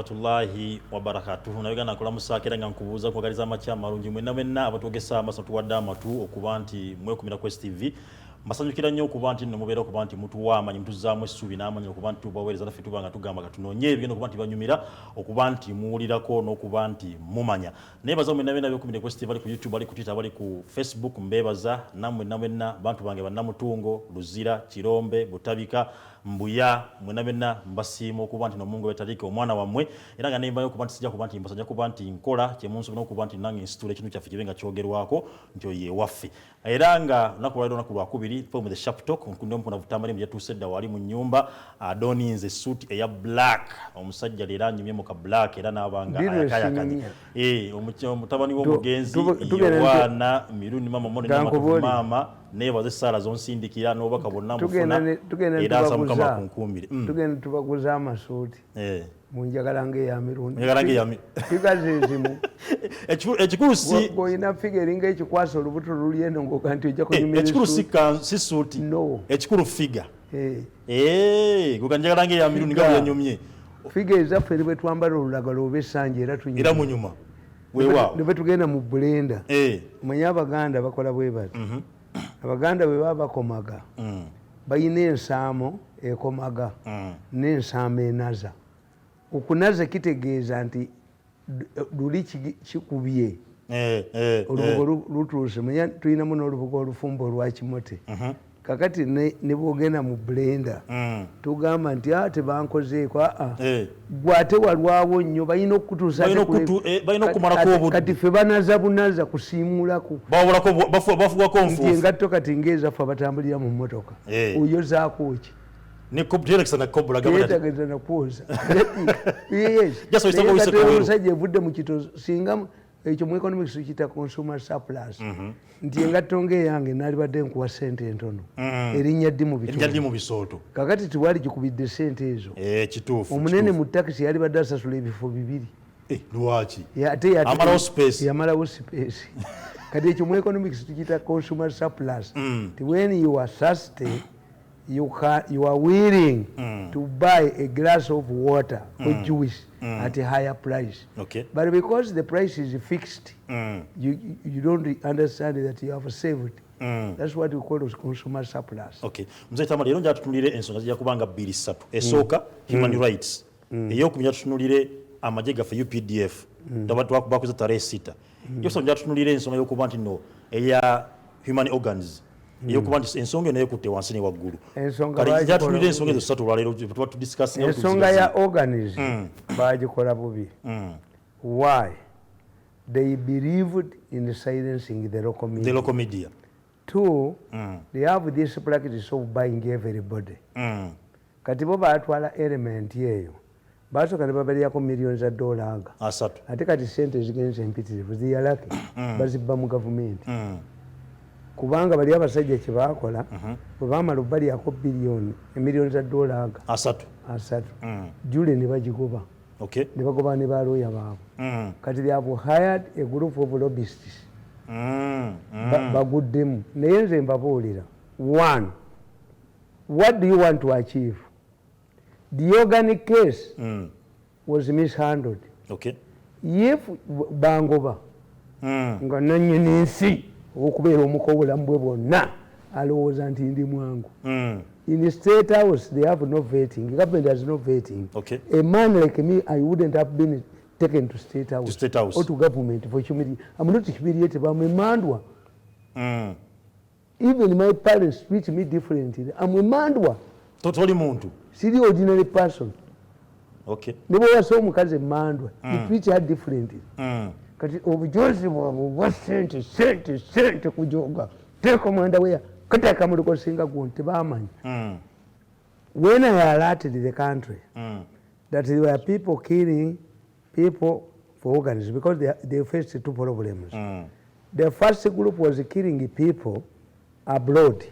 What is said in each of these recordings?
Tullahi wa barakatuhu na Uganda kulamusa kera nga nkubuuza kwagaliza amakya amalungi mwenna abatwogesa amasa tuwadde amatu okuba nti mwekumira Quest TV masanyukira nnyo okuba nti nno mubeera okuba nti mutuwa amanyi mutuzaamu essuubi n'amanyi okuba nti tubaweereza naffe tuba nga tugamba katunoonye ebigenda okuba nti banyumira okuba nti muwulirako n'okuba nti mumanya neebaza mwenna bekumira Quest TV bali ku YouTube bali ku Twitter bali ku Facebook mbeebaza nammwe mwenna bantu bange bannamutungo Luzira Kirombe Butabika Mbuya mwenna mbasiima okuba nti n'omungu wetalike omwana wammwe era nga nembayo okuba nti sijja kuba nti mbasajja kuba nti nkola kyemunsobola okuba nti nange nsitula ekintu kyaffe kibe nga kyogerwako nti oyo ewaffe era nga lunaku lwakubiri from the sharp talk nkundimu mpona Tamale yatuuse dda wali mu nnyumba adoninze suit eya black omusajja leero anyumye mu ka black era n'abanga ayakayakanye omutabani w'omugenzi Yowaana Mirundi mama mone mama nebaze sala zonsindikira n'obaka bonna mufuna era asamukama kunkumire tugenda tubaguza amasuuti munjagala ya Mirundi tigazizimu ekikulu si boyina figure nga ekikwasa olubuto lulyeno ngokanti ojja kunyumira ekikulu si suuti ekikulu figa gokanjagala ya Mirundi nga yanyumye figure ezaffe bwe twambala olulagala oba essanja era munyuma weewaawo ne tugenda mu blender mwenye Abaganda bakola bwe bati Abaganda bwe baba bakomaga bayina ensaamo ekomaga n'ensaamo enaza okunaza kitegeeza nti luli kikubye olubugo lutuuse manya tulinamu n'olubugo olufumbo olwa kimote kakati ne bwogenda mu blender tugamba nti tebankozeeko gwate walwawo nnyo balina okutuusa kati ffe banaza bunaza kusiimulako bafugako nfuufu nti engatto kati ng'ezaffe abatambulira mu mmotoka oyozaako ki yetageza nakwoza omusajja evudde mu kito singa ekyo mu economics tukiyita consumer surplus nti engatto ng'eyange naalibadde nkuwa sente entono erinnya ddi mu bisooto kakati tiwali gikubidde sente ezo omunene mu takisi yalibadde asasula ebifo bibiri lwaki yamalawo space kati ekyo mu economics tukiyita consumer surplus ti when you are thirsty you are willing to buy a glass of water or juice at a higher price. But because the price is fixed, you don't understand that you have saved. That's what we call consumer surplus. Mzee Tamale lero njatutunulire ensonga zijja kubanga 2-3 esooka human rights ey'okubya tutunulire amagye gaffe UPDF bakuza tarehe 6 yoso njatutunulire ensonga y'okuba nti no eya human organs yokuba nti ensonga nayo kutte wansi ne waggulu kale njatulire ensonga ezo 3 olwaleero tuba tudiscuss ensonga ya organism bagikola bubi why they believed in silencing the local media. Two, they have this practice of buying everybody. Kati bo batwala element yeyo basooka ne babalirako millions of dollars ate kati sente zigenze empitirivu ziyalake bazibba mu gavumenti kubanga bali abasajja kye baakola bwe baamala obbaliako millions of dollars asatu jule ne bagigoba ne bagoba ne balooya baabwe kati they have hired a group of lobbyists baguddemu naye nze mbabuulira one, what do you want to achieve? The organic case was mishandled. If bangoba nga nannyini nsi okubeera omuka obulamu bwe bwonna alowooza nti ndi mwangu in state house they have no vetting. Government has no vetting. A man like me, I wouldn't have been taken to state house or to government for humiliation. I'm not humiliated, but I'm a mandwa. Even my parents treat me differently. I'm a mandwa. Totally muntu. See the ordinary person. Never was so mukaze mandwa. You treat her differently. Kati obujozi bwa sente kujoga teko mwenda weya kati akamuliko singa gonte bamanyi. When I alerted the country that there were people killing people for organs because they faced two problems. The first group was killing people abroad.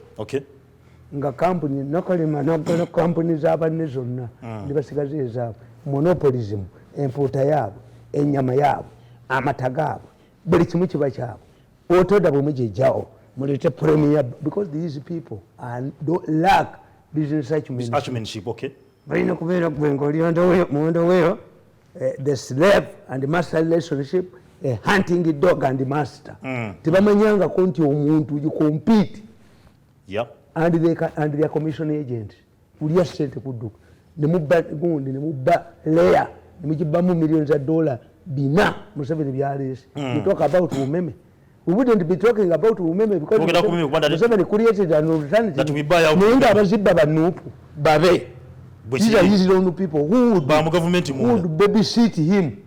Nga company nakalima companies abanne zonna libasigaze ezaabwe monopolism empuuta yaabwe ennyama yaabwe amata gaabwe buli kimu kiba kyabwe otoda bwe mugijjawo mulete premier because these people don't lack business acumenship. Balina kubeera gwe ng'oli muwendo weyo the slave and master relationship, a hunting dog and master. Tibamanyanga konti omuntu you compete. Yep. And they are commission agents. Uliya sente kuduka. Nemubba gundi, nemubba layer, nemujibamu millions of dollars. Bina, Museveni byalesi. We talk about women. We wouldn't be talking about women because Museveni created an alternative. That we buy out. Nenga abazibba banupu, babe. These are his own people who would babysit him.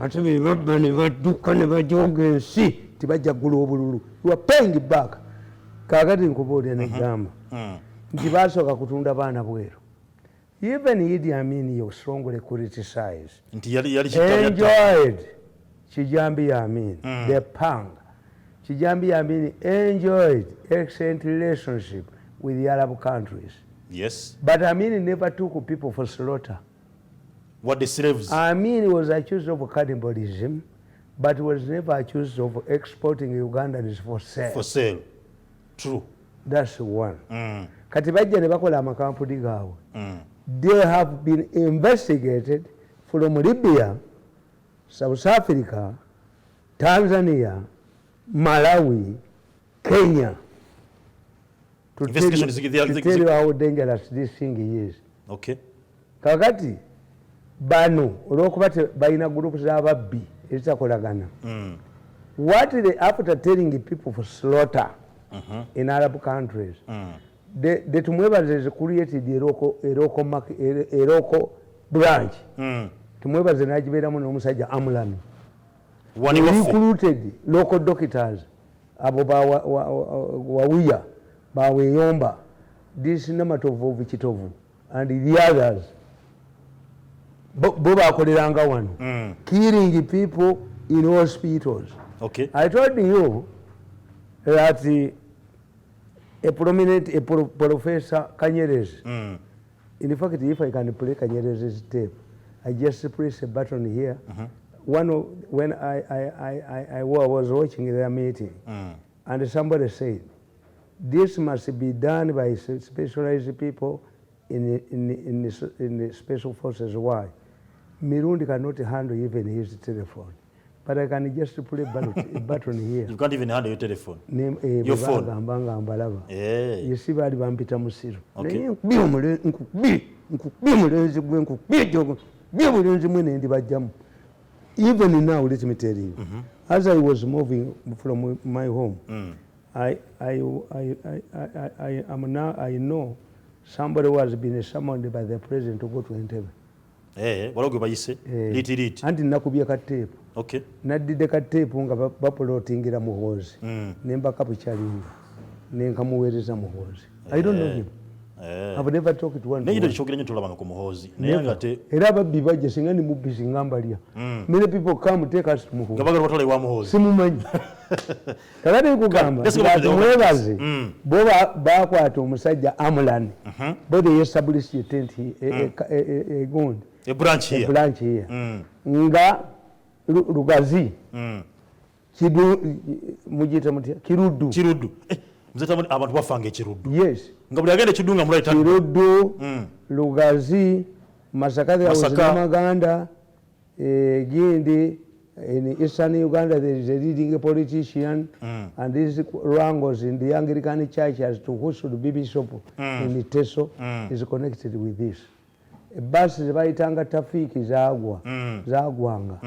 Ati bibabani baduka ne bajoga ensi tibajja gula obululu. You are paying it back. Kakati nkubodde negamba nti basooka kutunda baana bweru. Even Idi Amin you strongly criticize. Enjoyed Kijambi Amin, the pang. Kijambi Amin enjoyed excellent relationship with the Arab countries. Yes. But Amin never took people for slaughter. What the slaves? Amin was accused of cannibalism, but was never accused of exporting Ugandans for sale. For sale. True. That's one. Kati bajja ne bakola amakampuni gaabwe. They have been investigated from Libya, South Africa, Tanzania, Malawi, Kenya. To tell you how dangerous this thing is. Okay. Kakati bano olwokuba balina groups z'ababbi ezitakolagana. What they after telling people for slaughter in Arab countries, the Tumwebaze is created a local branch. Tumwebaze najiberamu n'omusajja Amulami. They recruited local doctors abo Wawiya, Baweyomba, this Namatovu Vichitovu, and the others. Boba akoleranga wano. Killing people in hospitals. Okay. I told you that a prominent Professor Kanyerezi. In fact, if I can play Kanyerezi's tape, I just press a button here. When I was watching their meeting, and somebody said, this must be done by specialized people in the special forces. Why? Mirundi cannot handle even his telephone. But I can just put a button here. You can't even handle your telephone. Your phone. You see bali bampita musiru. Okay. Even now, let me tell you, as I was moving from my home, I know somebody was being summoned by the president to go to Entebbe. Walogo bayise liti anti nakubye ka tape. Okay. Naddide ka tape nga bapolotingira Muhoozi nembaka Buchalinga nenkamuweereza Muhoozi. I don't know him. I've never talked to one. Neyido chokera nyo tulabanga ku Muhoozi. Neyangate era ababbi bajja singa ni mubbi singamba lya. Many people come take us to Muhoozi. Gabaga batole wa Muhoozi. Simumanyi. Kalade nkugamba. Mwebaze. Bo bakwata omusajja Amulani. Bo they established a tent here. A gond. A branch here. A branch here. Nga Lugazi. Kidu mujita mutia Kirudu. Kirudu. Mzeta abantu bafange Kirudu. Yes. Ngabuli agende Kidunga mulaita. Kirudu. Lugazi. Masakade Maganda. Gindi. In Eastern Uganda there is a leading politician and these wrangles in the Anglican church as to who should be bishop in Teso is connected with this. Bus zibayitanga traffic zagwanga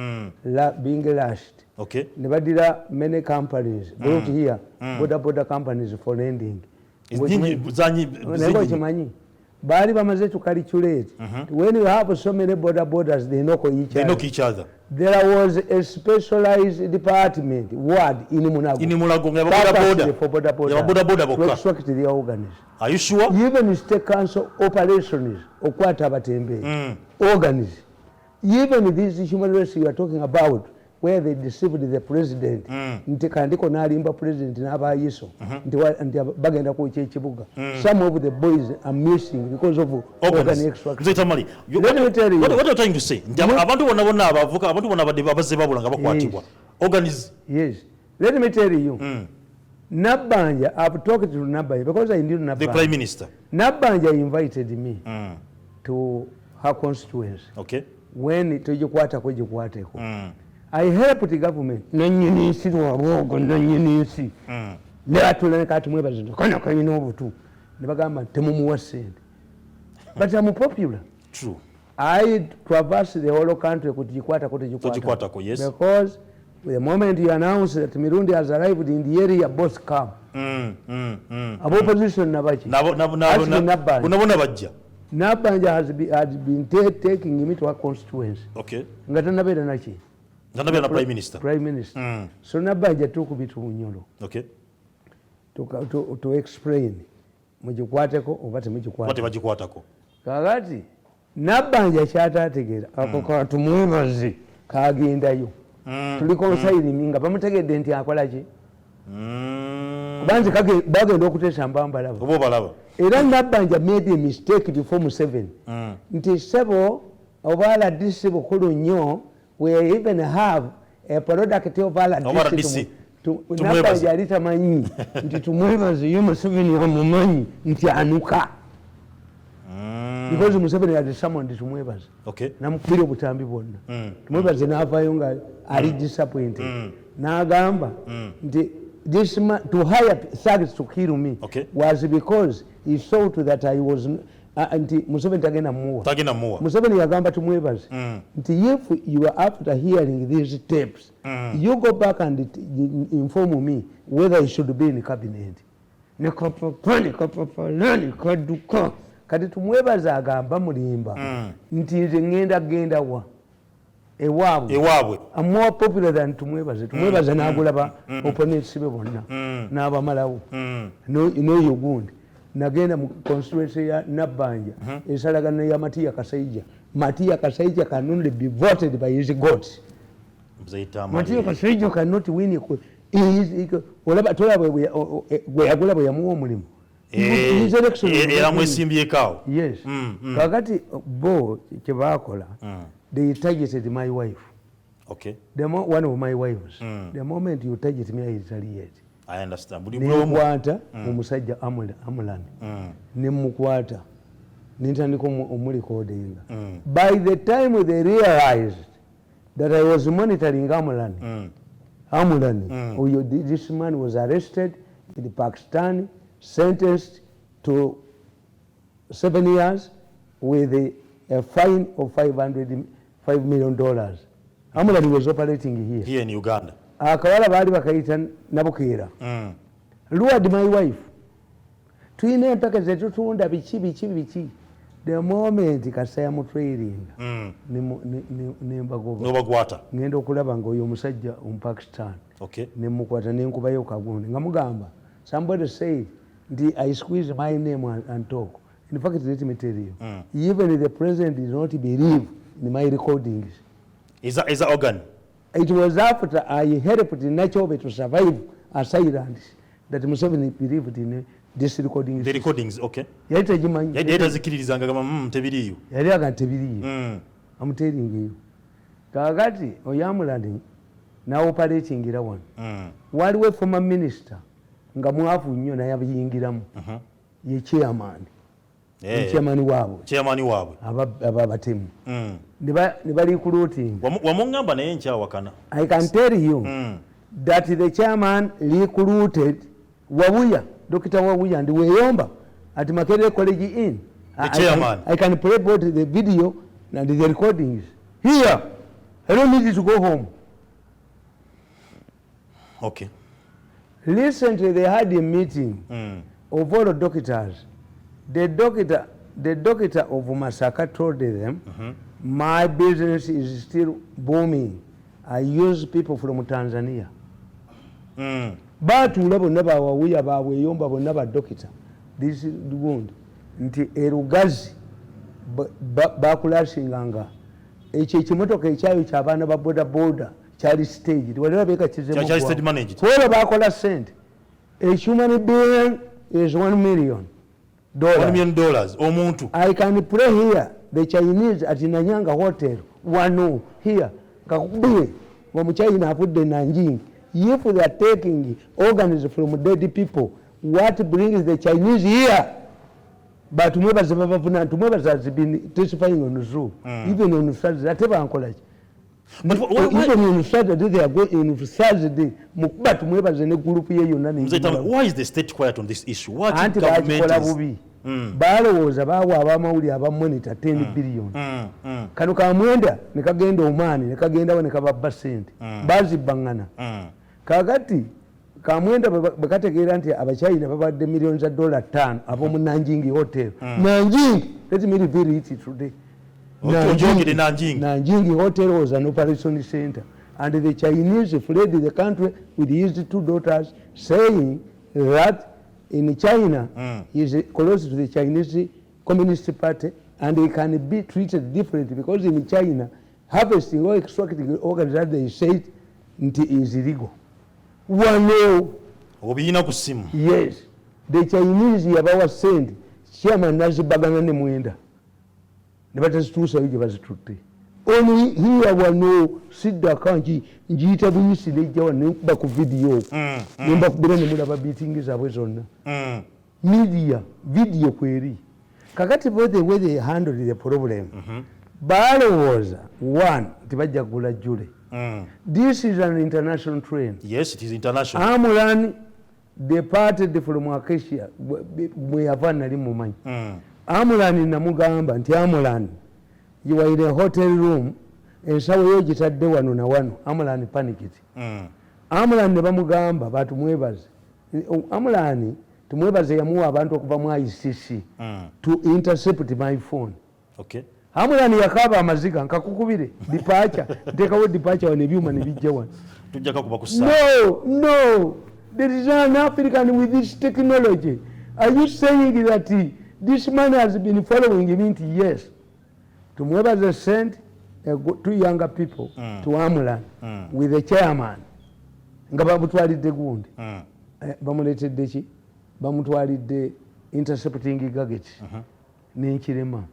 being lashed. Okay. Nebadira many companies brought here border companies for lending. Chimanyi bali bamaze to calculate when you have so many borders they knock each other. There was a specialized department ward in Munago. In Munago, for border to extract the organs. Are you sure? Even state council operations okwata batembe organs. Even this human rights you are talking about, where they deceived the president, ntikandiko nalimba president n'abayiso nti bagenda kucha ekibuga. Some of the boys are missing because of organ extraction. Tamale, let me tell you. What are you trying to say? Abantu bonna abavuka, abantu bonna abazze babula nga bakwatibwa. Organs. Yes. Let me tell you. Nabanja, I've talked to Nabanja because I knew Nabanja. The Prime Minister. Nabanja invited me to her constituency. Okay. when togikwatako gikwateko. I helped the government nanyini nsi lwabogo nanyini nsi ne batula kati mwebaze kana kanyina obutu ne bagamba temumuwa sente. But I'm popular. True. I traverse the whole country kujikwatako yes. Because the moment you announce that Mirundi has arrived in the area, boss come. Opposition nabachi. Unabona bajja. Nabanja has been taking me to a constituency. Okay. Ngatanabera nachi. Nganabera na prime minister. Prime minister. So nabanja tuku bitu Bunyoro. Okay. To explain. Mujikwateko obate mujikwateko. Bate bajikwatako. Kakati nabanja kyatategeera ako katumwebaze kagendayo. Tuliko nsayiri nga bamutegedde nti akola ki. Kubanze bagenda okuteesa mbambalaba. Obo balaba. Era Nabanja made a mistake before Museveni. Nti sebo obala disi bukulu nnyo we even have a product of ala disi. Nabanja alitamanyi nti tumwebaze yo Museveni amumanyi nti anuka. Because Museveni had summoned tumwebaze. Okay. Namukubira obutambi bwonna. Tumwebaze n'avaayo nga ali disappointed. N'agamba nti this man to hire thugs to kill me was because he saw to that I was nti Museveni tagenda muwa. Museveni yagamba tumwebaze nti if you are after hearing these tapes you go back and inform me whether he should be in cabinet. Nekapapani kaduka kati tumwebaze agamba mulimba nti nze ngenda wa ewaabwe. I'm more popular than tumwebaze. Tumwebaze n'agulaba opponents be bonna n'abamalawo n'oyo gundi nagenda mu constituency ya Nabanja esalagana ya Matiya Kasaija can only be voted by his gods. Matiya Kasaija cannot win olaba tolaba bwe yagula bwe yamuwa omulimu. Era mwesimbyekaawo. Yes. Kakati bo kye baakola they targeted my wife. Okay. One of my wives. The moment you target me, I retaliate. I understand. Nemukwata omusajja Amulan. Nemukwata. Nintandika omulikodinga. By the time they realized that I was monitoring Amulan, this man was arrested in Pakistan, sentenced to 7 years with a fine of $5 million. Amulan was operating here. Here in Uganda. Akawala baali bakayita Nabukeera. Lured my wife. Tuyina empaka zetutunda biki. The moment Kasaya mutrading. Nobagwata. Ngenda okulaba nga oyo omusajja Pakistan. Okay. Nemukwata nenkubayo kagundi. Nga mugamba, somebody said, I squeeze my name and talk. In fact, let me tell you, even the president did not believe in my recordings. Is that organ? It was after I helped Nachobe to survive as silence that Museveni believed in this recording. The recordings, okay. Yali zikiririzanga gama tebiriyo. Yali aga tebiriyo. I'm telling you. Kakati oyamulandi na operating era one. Waliwo former minister nga mwavu nnyo naye abiyingiramu. Ye chairman. Chairman waabwe. Ababatemu. Ne bali recruiting. Wamungamba naye nkyawakana. I can tell you that the chairman recruited Wabuya, Dr. Wabuya and Weyomba at Makerere College Inn. The chairman. I can play both the video and the recordings. Here, I don't need to go home. Okay. Recently, they had a meeting of all the doctors. The doctor of Masaka told them, my business is still booming. I use people from Tanzania. Batula bonna bawawuya baweyomba bonna badokita. This is the wound. Nti erugazi bakulashinganga. Ekyo ekimotoka ekyayo ky'abaana ba boda kyali stage. Walabeka kizemu. Kyali stage managed. Wala bakola sente. A human being is $1 million. $1 million omuntu. I can pray here the Chinese at Nanyanga Hotel wano here kakubye wa China afudde Nanjing. If they are taking organs from dead people, what brings the Chinese here? but tumwebaze babavuna tumwebaze has been testifying on Zoom even on Thursday ate bankola ki But even on Saturday they are going in Thursday mukuba tumwebaze ne group ye yonna ne why is the state quiet on this issue? What anti government bakikola is bubi balowooza baawa abamawulire abamonitor 10 billion kano kamwenda ne kagenda omaani ne kagendawo ne kababba ssente bazibbangana kakati kamwenda bwe kategeera nti abachina babadde millions of dollars 5 ab'omu Nanjing hotel Nanjing let me reveal it today Nanjing hotel was an operation center and the Chinese fled the country with his 2 daughters saying that in China he is close to the Chinese Communist Party and he can be treated differently because in China harvesting or extracting organs that they said is illegal. Wano obiyina ku simu. Yes, the Chinese yabawa send chairman nazibagana ne mwenda ne batazituusa bije bazitutte only here wano sidda kanji njiyita buyisi nejjawa nekuba ku video nemba kubira ne mulaba beating zaabwe zonna media video kweri kakati bo the way they handled the problem balowooza one tibajja kugula jule. This is an international train. Yes, it is international. Amulani departed from Acacia. We have nali mumanyi. Amulani namugamba nti Amulani you are in a hotel room ensawo yo gitadde wano na wano. Amulani panicked. Amulani ne bamugamba batumwebaze. Amulani tumwebaze yamuwa abantu okuva mu ICC to intercept my phone. Okay. Amulani yakaba amaziga nkakukubire dipacha ntekawo dipacha wane byuma ne bijja wano tujjaka kuba kusa. No there is an African with this technology. Are you saying that this man has been following him? Yes. Tumwebaze sent 2 younger people to Amulani with the chairman nga bamutwalidde gundi bamuletedde ki bamutwalidde intercepting gadget n'ekirema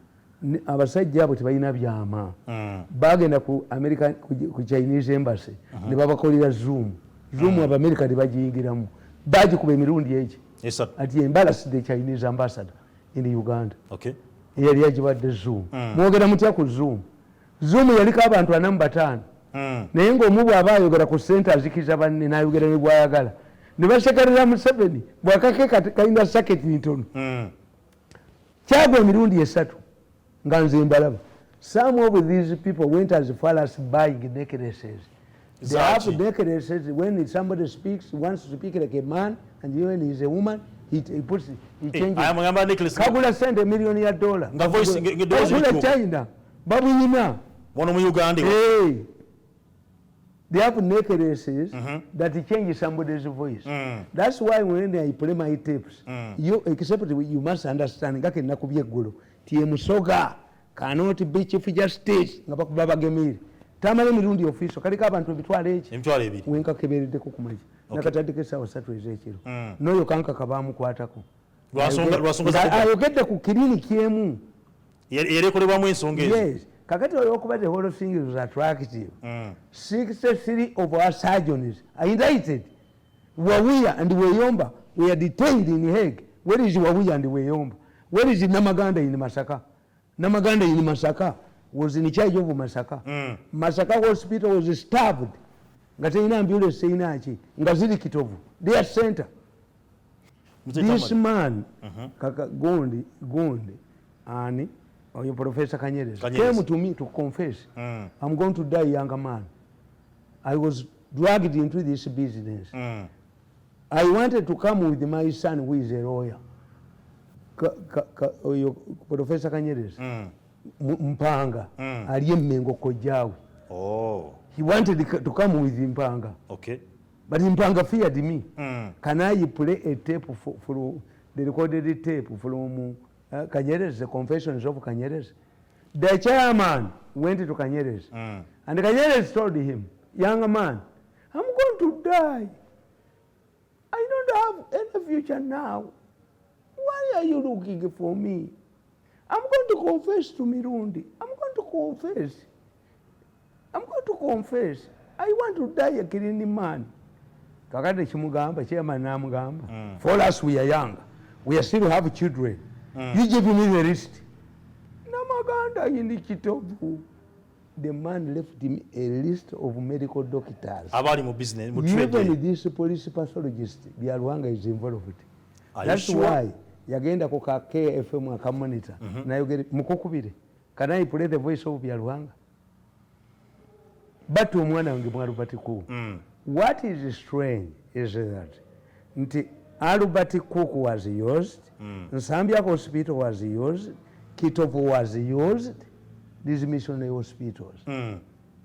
abasajja abo tebalina byama bagenda ku America ku Chinese embassy ne babakolera zoom Abamerika ne bagiyingiramu bagikuba emirundi egi ati embassy the Chinese ambassador in Uganda yali yagibadde zoom mwogera mutya ku zoom yaliko abantu 45 naye ng'omu bw'aba ayogera ku ssente azikiza banne n'ayogera ne bw'ayagala ne basekerera Museveni bw'akake kalina saketi ntono kyagwa emirundi 3 nga nze mbalaba. Some of these people went as far as buying necklaces. They have necklaces when somebody speaks, wants to speak like a man, and when he's a woman, he changes. I am a necklace. Kagula send $1 million. Nga voice Kagula China. Babu yina. One of Uganda. Hey. They have necklaces that change somebody's voice. That's why when I play my tapes, except you must understand. Ngake nakubye gulu. Musoga cannot be chief justice nga bakuba bagemire Tamale Mirundi official kaliko abantu ebitwale eki wenka keberedde ku kumaji nakatadde sawa 3 ezekiro noyo kanka kabamu kwatako lwasonga ayogedde ku kiriniki emu yerekolebwamu ensonga ezo. Yes, kakati olwokuba the whole thing is attractive 63 of our surgeons are indicted. Wawuya and Weyomba were detained in Hague. Where is Wawuya and Weyomba? Where is Namaganda in Masaka? Namaganda in Masaka was in charge of Masaka. Masaka hospital was starved. Ngataina ambulance seinachi. Ngazili Kitovu. Their center. This man, Kaka Gondi, and your Professor Kanyeres came to me to confess. I'm going to die, younger man. I was dragged into this business. I wanted to come with my son who is a lawyer. Professor Kanyeres Mpanga aliye Mmengo Kojawe. He wanted to come with Mpanga. Okay. But Mpanga feared me. Can I play a tape for the recorded tape from Kanyeres, the confessions of Kanyeres? The chairman went to Kanyeres and Kanyeres told him, young man, I'm going to die. I don't have any future now. Why are you looking for me? I'm going to confess to Mirundi. I'm going to confess. I want to die a killing man. Kakade Chimugamba, Chairman Namugamba. For us, we are young. We still have children. You give me the list. Namaganda in the Kitovu. The man left him a list of medical doctors. Even this police pathologist, the Alwanga is involved. That's why yagenda ku KFM akamonitor. Na yogere mukukubire. Can I play the voice of Alwanga? But to mwana wange Albert. What is strange is that Albert Cook was used, Nsambia Hospital was used, Kitovu was used, these missionary hospitals.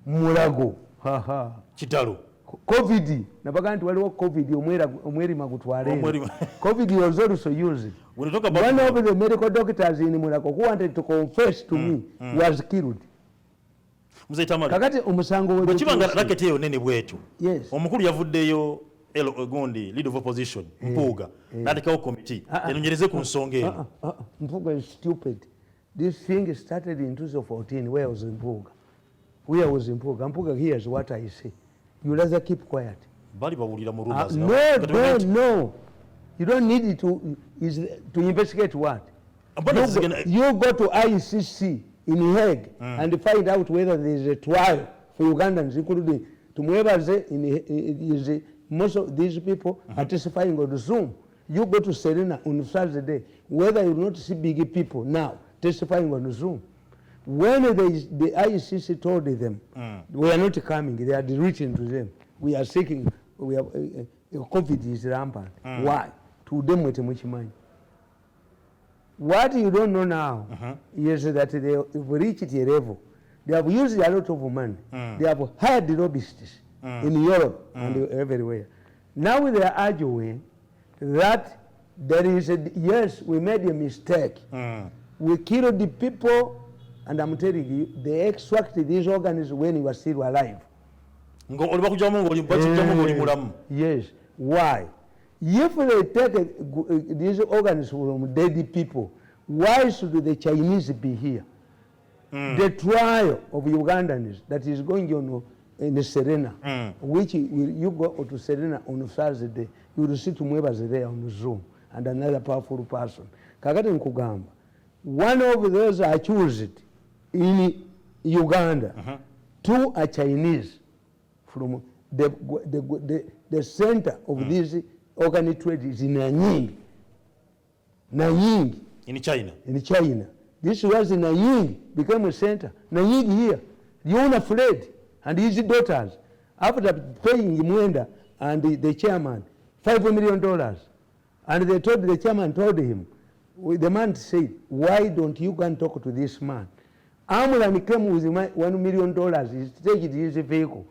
Mulago, haha. Chitalo. COVID, nabaganti waliwo COVID omweri magutwale. COVID was also used. When you talk about one of the medical doctors in Mulago who wanted to confess to me was killed. Tamale. Kakati omusango we bwekibanga raketi eyo nene bwetu. Yes. Omukulu yavuddeyo Gundi, leader of opposition, Mpuga, n'atekawo committee. Enonyereze ku nsonga eno. Mpuga is stupid. This thing started in 2014 where I was in Mpuga. Where was in Mpuga? Mpuga, here's what I say. You rather keep quiet. Bali bawulira mu rumors. No. You don't need it to investigate what? You go to ICC in Hague and find out whether there is a trial for Ugandans, including Tumwebaze most of these people are testifying on Zoom. You go to Serena on Thursday, whether you not see big people now testifying on Zoom. When the ICC told them, we are not coming, they had written to them, we are seeking, COVID is rampant. Why? To them with much money. What you don't know now is that they have reached a level. They have used a lot of money. They have hired lobbyists in Europe and everywhere. Now they are arguing that there is yes, we made a mistake. We killed the people, and I'm telling you, they extracted these organs when he was still alive. Yes. Why? If they take these organs from dead people, why should the Chinese be here? The trial of Ugandans that is going on in Serena, which you go to Serena on Thursday, you will see Tumwebaze there on Zoom and another powerful person. Kakati Nkugamba, one of those accused in Uganda, two are Chinese from the center of this organ trade is in Nanying. In China. In China. This was in Nanying, became a center. Nanying here. The owner fled, and his daughters, after paying Mwenda and the chairman $5 million, and the chairman told him, the man said, why don't you go and talk to this man? Amulan came with $1 million, he take it his vehicle.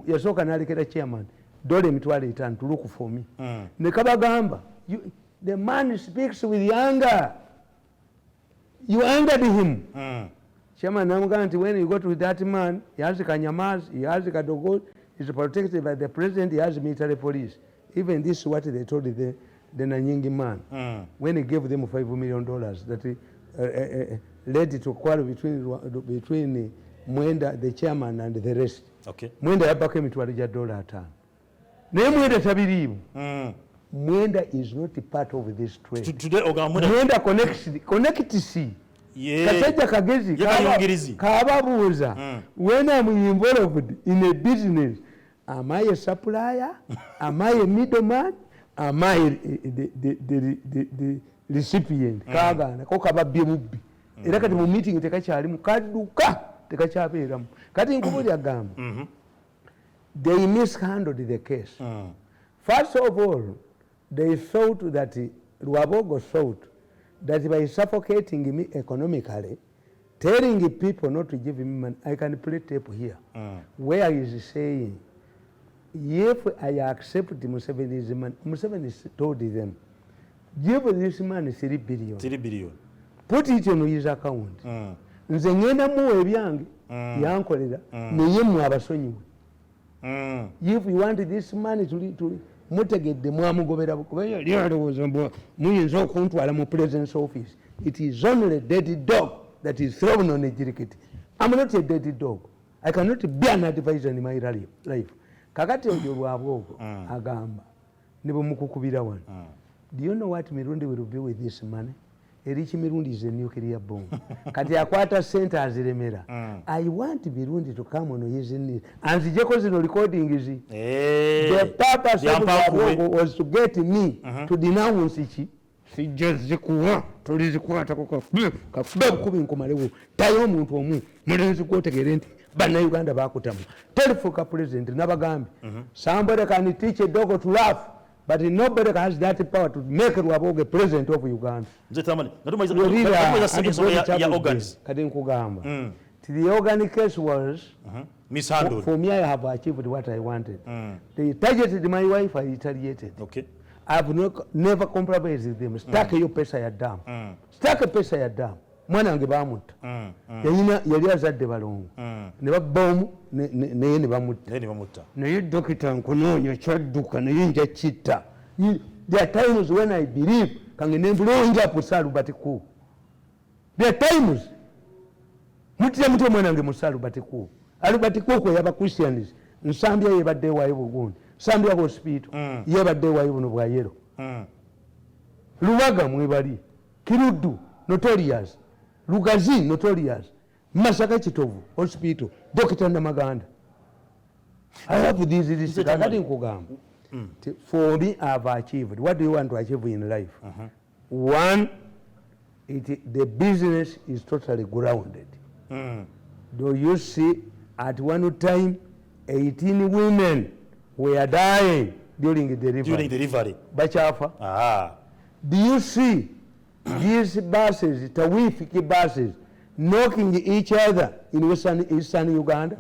Yasoka nalikera chairman, dole mitwale itan to look for me. Nekabagamba, the man speaks with anger. You angered him. Chairman Namuganti, when you go to that man, he has Kanyamaz, he has Kadogo, he's protected by the president, he has military police. Even this is what they told the Nanyingi man when he gave them $5 million that led to quarrel between Mwenda, the chairman, and the rest. Okay. Mwenda yabaka mitwalija $5. Ne Mwenda tabirimu. Mwenda is not a part of this trade. Today, Mwenda connects. Kasajja kagezi kababuuza when I'm involved in a business, am I a supplier? Am I a middleman? Am I the recipient? Kagana ko kababye mubbi era kati mu meeting tekakyali mu kadduka tekakyabeeramu kati nkubuli agamba they mishandled the case. First of all, they thought that Rwabogo thought that by suffocating me economically, telling people not to give him money, I can play tape here, where he is saying, if I accept Museveni's money, Museveni told them, give this man 3 billion. 3 billion. Put it on his account. Nze ngenda muwe ebyange yankolera naye mwe abasonyiwe. If you want this money to mutegedde mwamugobera kubera lyalowooza mbu muyinza okuntwala mu president's office. It is only a dead dog that is thrown on a jirikiti. I'm not a dead dog. I cannot be an advisor in my life. Kakati ojo Lwabogo agamba ne bwe mukukubira wano. Do you know what Mirundi will do with this money? Erich Mirundi is a nuclear bomb. Kati akwata center aziremera. I want Mirundi to come on his knees. And the Jekos recording is the purpose of the was to get me to denounce it. Sijazikuwa tulizikwata kakuba kubi nkomalewo tayo omuntu omu mulenzi kwotegere nti bana Uganda bakutamu telefoka president nabagambi somebody can teach a dog to laugh but nobody has that power to make Rwaboge president of Uganda. Nze Tamale ngatumaiza ya organs kati nkugamba the organic case was mishandled. For me I have achieved what I wanted. They targeted my wife, I retaliated. Okay. I've never compromised with them. Stake yo pesa ya damu. Stake pesa ya damu. Mwana wange bamuta. Yali azadde balongo. Ne babbomu ne bamuta. Naye dokita nkunoonya kyadduka naye nja kitta. There are times when I believe kange nembulonja pusalu batiku. There are times mutya mutya mwana wange musalu batiku. Alubatiku ko yaba Christians. Nsambya yebadde wayo bugundi. Sambya hospital yebadde wayo buno bwa yero. Luwaga mwebali. Kirudu notorious. Lugazi notorious. Masaka Kitovu hospital. Dr. Namaganda. I have this regarding Kugam. For me, I have achieved. What do you want to achieve in life? One, the business is totally grounded. Do you see at one time 18 women were dying during the delivery. Bachafa. Do you see these buses, Tawifiki buses, knocking each other in eastern Uganda?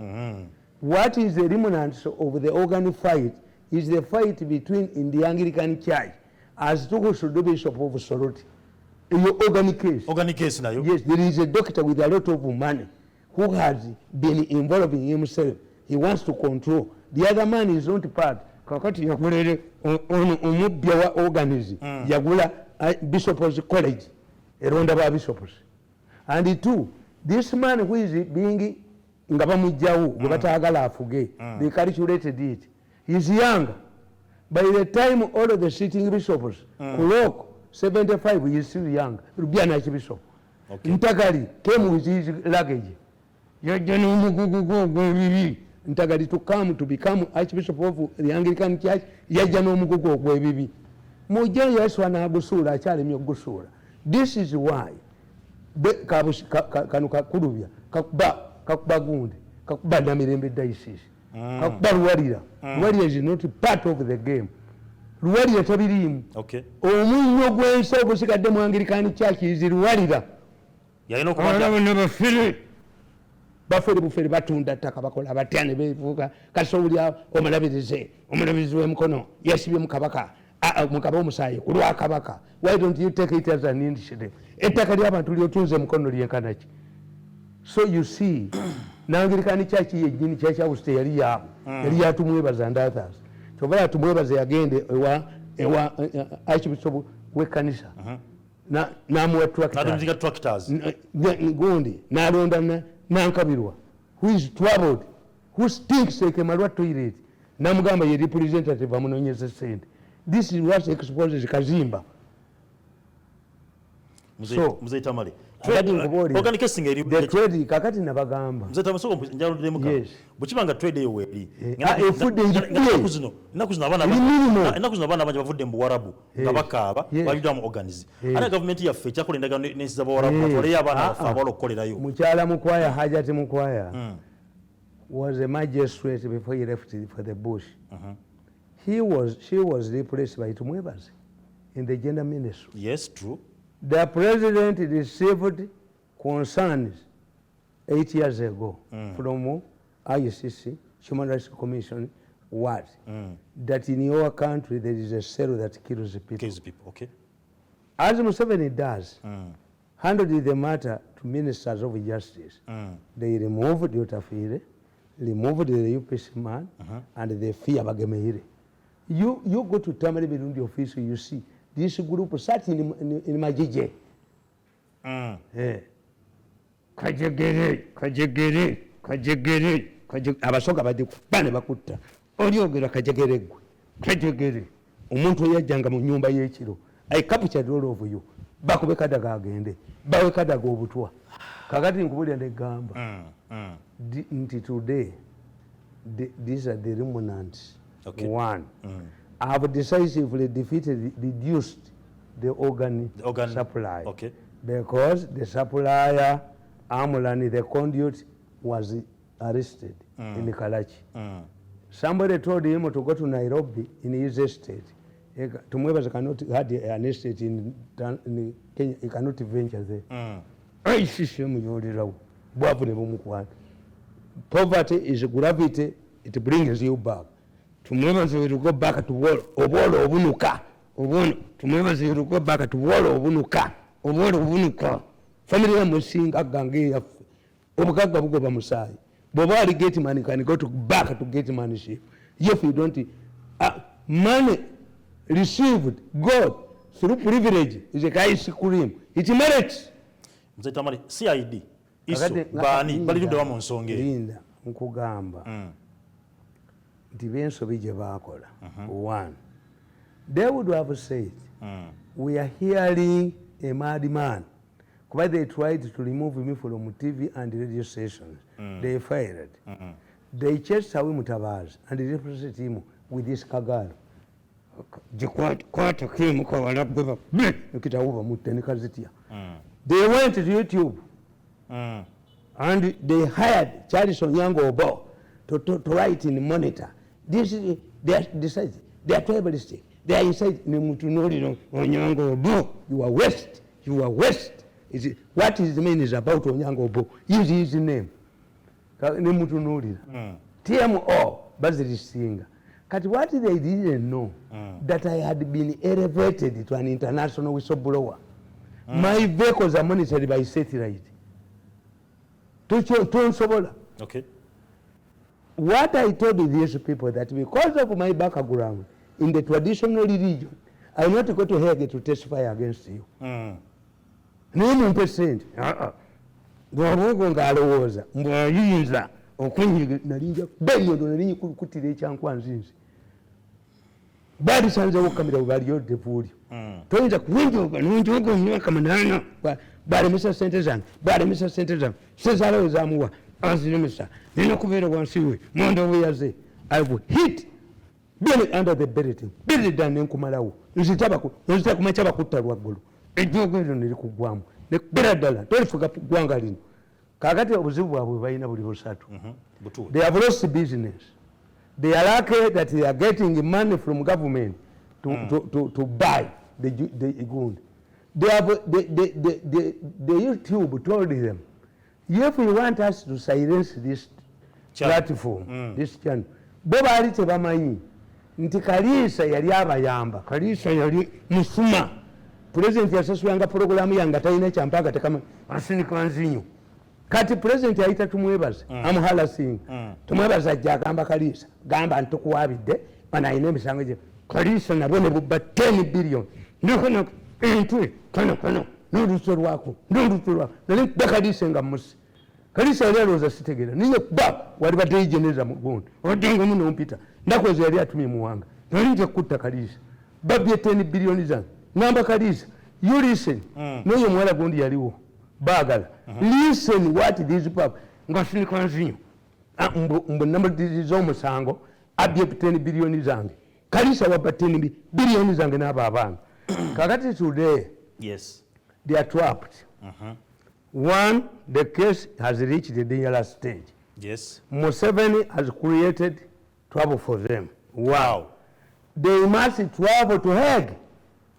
What is the remnants of the organ fight is the fight between in the Anglican Church as to should be Bishop of Soroti. Your organic case. Organic case now. Yes, there is a doctor with a lot of money who has been involving himself. He wants to control. The other man is not part. Kakati yakulele omubya wa organism. Yagula Bishop's College. Eronda ba bishops. And two, this man who is being ngabamujawu batagala afuge. They calculated it. He's young. By the time all of the sitting bishops, Kulok 75, he is still young. Rubiana Archbishop. Ntagali came with his luggage. Ntagadi to come to become Archbishop of the Anglican Church. Yajano mugugo gwebibi. Moja Yesu anagusura achale myo gusura. This is why kanuka kurubya kakuba gundi kakuba namirembe diocese kakuba Luwalira. Luwalira is not part of the game. Luwalira tabirimu. Okay. Omunyo gwenso gusigadde mu Anglican Church is Luwalira. Yalino kumanya bafere bufere batunda ttaka bakola batyane bevuga kasowulya omulabirizi w'emukono yasibye mukabaka mukaba omusaayi ku lwa kabaka. Why don't you take it as an initiative? Ettaka ly'abantu lyotunze mukono lyenkana ki? So you see, n'Anglican Church yennyini Church House teyali yaabo, yali yatumwebaza and others. Kyova yatumwebaza yagende ewa Archbishop w'ekkanisa n'amuwa tractors gundi n'alonda Nankabirwa, who is troubled, who stinks like a Malwa toilet, Namugamba ye representative amunonyeze sente. This is what exposes Kazimba. Mzee Tamale. Organic casing eri the trade kakati nabagamba. Mzee Tamasoko njaludde muka. Yes. Buchibanga trade eyo weri. Food nakuzino abana banje bavudde mu Warabu nga bakaba balidwa mu organize. Ana government ya fe chakola ndaga nesiza ba Warabu batwale abana bafa balokolerayo. Mukyala Mukwaya Hajati Mukwaya was a magistrate before he left for the bush. She was replaced by Tumwebazi in the gender ministry. Yes, true. The president received concerns 8 years ago from ICC, Human Rights Commission, what? That in your country there is a cell that kills people. Kills people, okay. As Museveni does, handed the matter to ministers of justice. They removed Yotafire, removed the UPC man, and they fear Bagemeire. You go to Tamale Mirundi office, you see this group sat in Majije. Kajegere. Abasoga badi bane bakutta. Olyogera kajegere gwe. Kajegere. Omuntu yajjanga mu nyumba y'ekiro. I captured all of you. bakube kadaga agende bawe kadaga obutwa kakati nkubulira negamba nti today these are the remnants. One, have decisively reduced the organ supply because the supplier Amulani, the conduit, was arrested in Karachi. Somebody told him to go to Nairobi in his estate. Tumwebaza cannot had an estate in Kenya, he cannot venture there. Poverty is gravity, it brings you back. Tumwebaza will go back to war, obolo obunuka. Tumwebaza will go back to war obunuka. Obolo obunuka. Family yamusinga gange ya obukaga bugoba musayi. Bobali get money can go to back to get money. If you don't money received God through privilege is a ice cream. It merits. Mzee Tamale CID iso bani bali ndo mu nsonge linda nkugamba nti benso bije bakola. One, they would have said we are hearing a madman. Because they tried to remove me from TV and radio stations. They failed. They chased away Mutabazi and replaced him with this Kagalo. They went to YouTube and they hired Charles Onyango Obo to write in the monitor. This is they decided they are tribalistic. They are inside Nimutunori Onyango Obo. You are West. You are West. What his name is about Onyango Obo. Use his name. TMO, Basil Singer. But what they didn't know, that I had been elevated to an international whistleblower. My vehicles are monitored by satellite. Okay. What I told these people that because of my background in the traditional religion, I am not going to Hague to testify against you. Name percent. Bw'abogo ng'alowooza mbw'ayinza okwenyiga nalinja benyodo nalinyi kukutira ekyankwa nzinzi balisanzewo kamera baliyo devuulyo toyinza kuwenjoga nonjoga omwaka munana balemesa sente zange sezaalawo ezamuwa aziremesa nina kubeera wansi we mwanda weyaze I will hit belly under the belt belly down nenkumalawo nzita kumakya bakutta lwaggulu ejjoogo eryo nerikugwamu nekubera ddala tolifuga ggwanga lino kakati obuzibu bwabwe balina buli busatu. They have lost business. They are lucky that they are getting money from government to buy the gold. They have the YouTube told them, if you want us to silence this platform, this channel, boba ali tebamanyi nti Kalisa yali abayamba, Kalisa yali musuma. President yasasulanga programu yanga talina kyampaga tekama asinika nzinyo. Kati president yaita tumwebaza amuhala singa tumwebaza ajja agamba Kalisa gamba ntukuwabidde bana ine emisango gye Kalisa nabo ne bubba 10 billion nokono entwe kano n'oluso lwako nali Kalisa nga musi Kalisa yali alowooza sitegera niye kuba wali bateyijeneza mu gundi odenga muno ompita ndakoze yali atumye muwanga nali nje kutta Kalisa babye 10 billion zange ngamba Kalisa you listen noyo mwala gundi yaliwo bagala listen what these people ngasinika nzinyo mbu number zo musango abye 10 billion zange Kalisa wabba 10 billion zange n'aba abana kakati today yes they are trapped. One, the case has reached the dangerous stage. Yes. Museveni has created trouble for them. Wow. They must travel to Hague.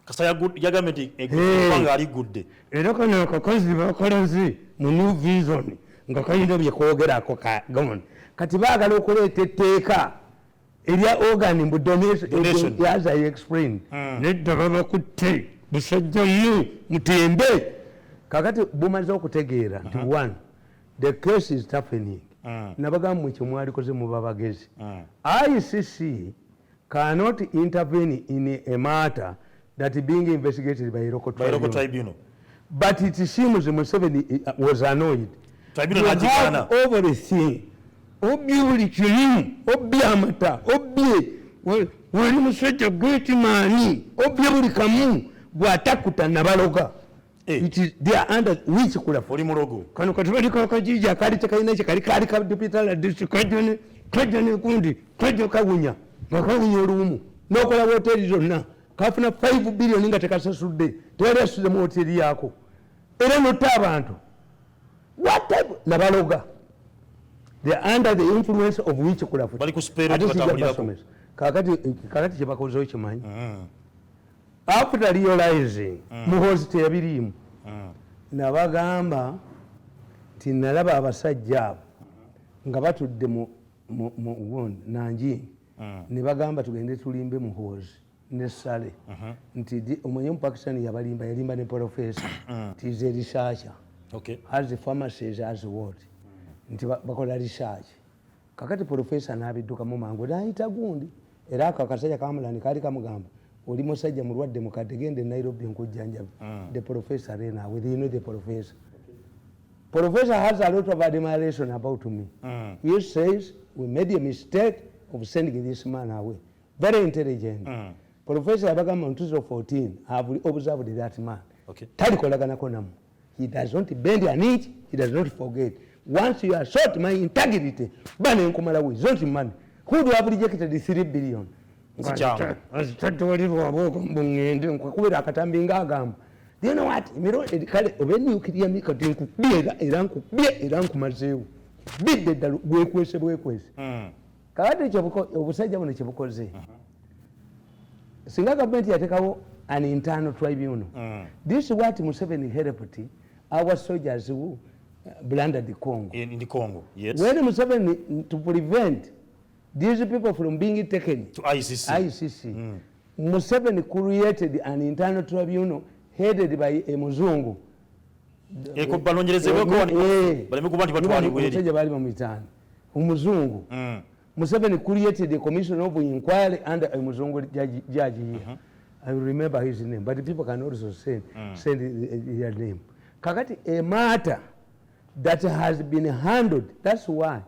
Kasa yagameti egwanga ali good. Era kana akakozi bakolanzi mu new vision nga kayinda bye kwogerako ka government. Kati baagala okuleeta etteeka erya organ mbu donation as I explained. Nedda babakutte busajja mutembe. Kakati bumaze okutegeera nti one the case is toughening. Nabagamba mu kimwali koze mu babagezi. ICC cannot intervene in a matter that is being investigated by local tribunal. But it seems Museveni was annoyed. Tribunal hajikana everything. Obiuli kirimu, obiamata, wali musajja great mani, obiuli kamu bw'atakuta nabaloga. they are under witchcraft. Oli mulogo. Kano katubali kakajija kali tekalina kye kali ka deputy district kajone kundi kajo kawunya bakawunya olumu nokola hoteli zonna kafuna 5 billion nga tekasasudde tewali asudde mu hoteli yako era notta abantu what type nabaloga they are under the influence of witchcraft. Bali ku spirit batambulirako. kakati kyebakozeho kimanyi after realizing muhozi teyabiriimu nabagamba tinalaba abasajja abo nga batudde mu nanjingi ne bagamba tugende tulimbe muhozi ne sale nti omanyi omupakistani yalimba ne profesa nti a researcher as the pharmacist as what nti bakola research kakati profesa n'abiddukamu mangu n'ayita gundi era ako akasajja kamulani kaali kamugamba oli musajja mulwadde mukadde gende Nairobi nkujjanjabi the professor naawe you know the professor professor has a lot of admiration about me he says we made a mistake of sending this man away very intelligent professor yabagamba mu 2014 have observed that man talikolaganako namu he does not bend an inch he does not forget once you assault my integrity bane nkumala with don't money who do have rejected the 3 billion kubera akatambi ngagamba you know what kale obenyukirya mikati era nkumazeewo bidde ddala bwekwese kakati obusajja buno kyebukoze singa gavumenti yatekawo an internal tribunal this is what Museveni helped our soldiers who blundered the Congo in the Congo. Yes, when Museveni to prevent these people from being taken to ICC. Museveni created an internal tribunal headed by a muzungu. Umuzungu. Museveni created a commission of inquiry under a muzungu judge here. I will remember his name, but people can also send their name. Kakati, a matter that has been handled, that's why.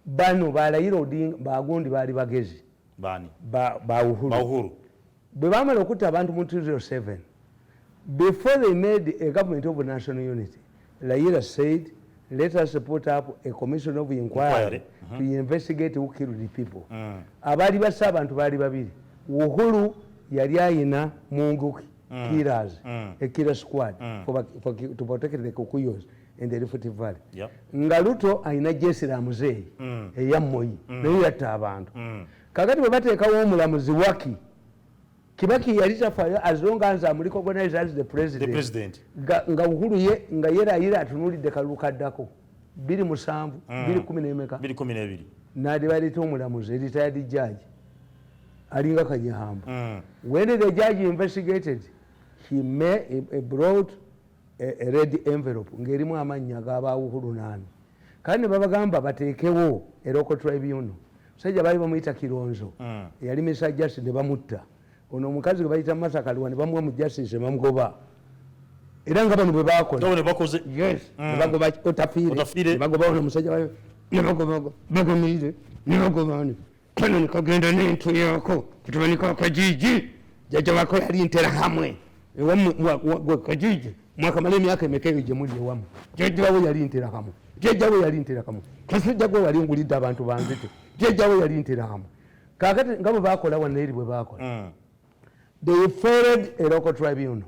Bano balayira Odinga bagundi bali bagezi bani ba uhuru bwe bamala okutta abantu mu 2007 before they made a government of national unity Layira said let us put up a commission of inquiry to investigate who killed the people abali basa abantu bali babiri Uhuru yali ayina munguki killers a killer squad to protect the Kukuyos in the Rift Valley. Nga Ruto ayina jesi la muzeeyi eya Moyi naye yatta abantu kakati bwe bateekawo omulamuzi Waki Kibaki yali tafaayo as long as I'm recognized as the president nga Uhuru ye nga yerayira atunulidde kalulu kaddako 2007 2012 naade baleeta omulamuzi retired judge alinga Kanyahamba when the judge investigated he brought a red envelope ngerimu amanya gaba Uhuru nani kandi babagamba batekewo a local tribunal sajja bali bamuyita Kironzo yali misa justice ne bamutta ono omukazi bayita Masakalwa ne bamuwa mu justice bamugoba era nga bano bwe bakola yes bagoba otafire bagoba ono musajja bayo ne bagoba bagomire ne bagoba ni kano nikagenda n'entu yako kutubanika akajiji jajja wako yali ntera hamwe ewa kajiji mwakamala emyaka emeka gye muli ewamu jjajjawo yali ntera kamu kasajja gwe wali ngulidde abantu banzite jjajjawo yali ntera kamu kakati nga bwe bakola wano eri bwe bakola they followed a local tribunal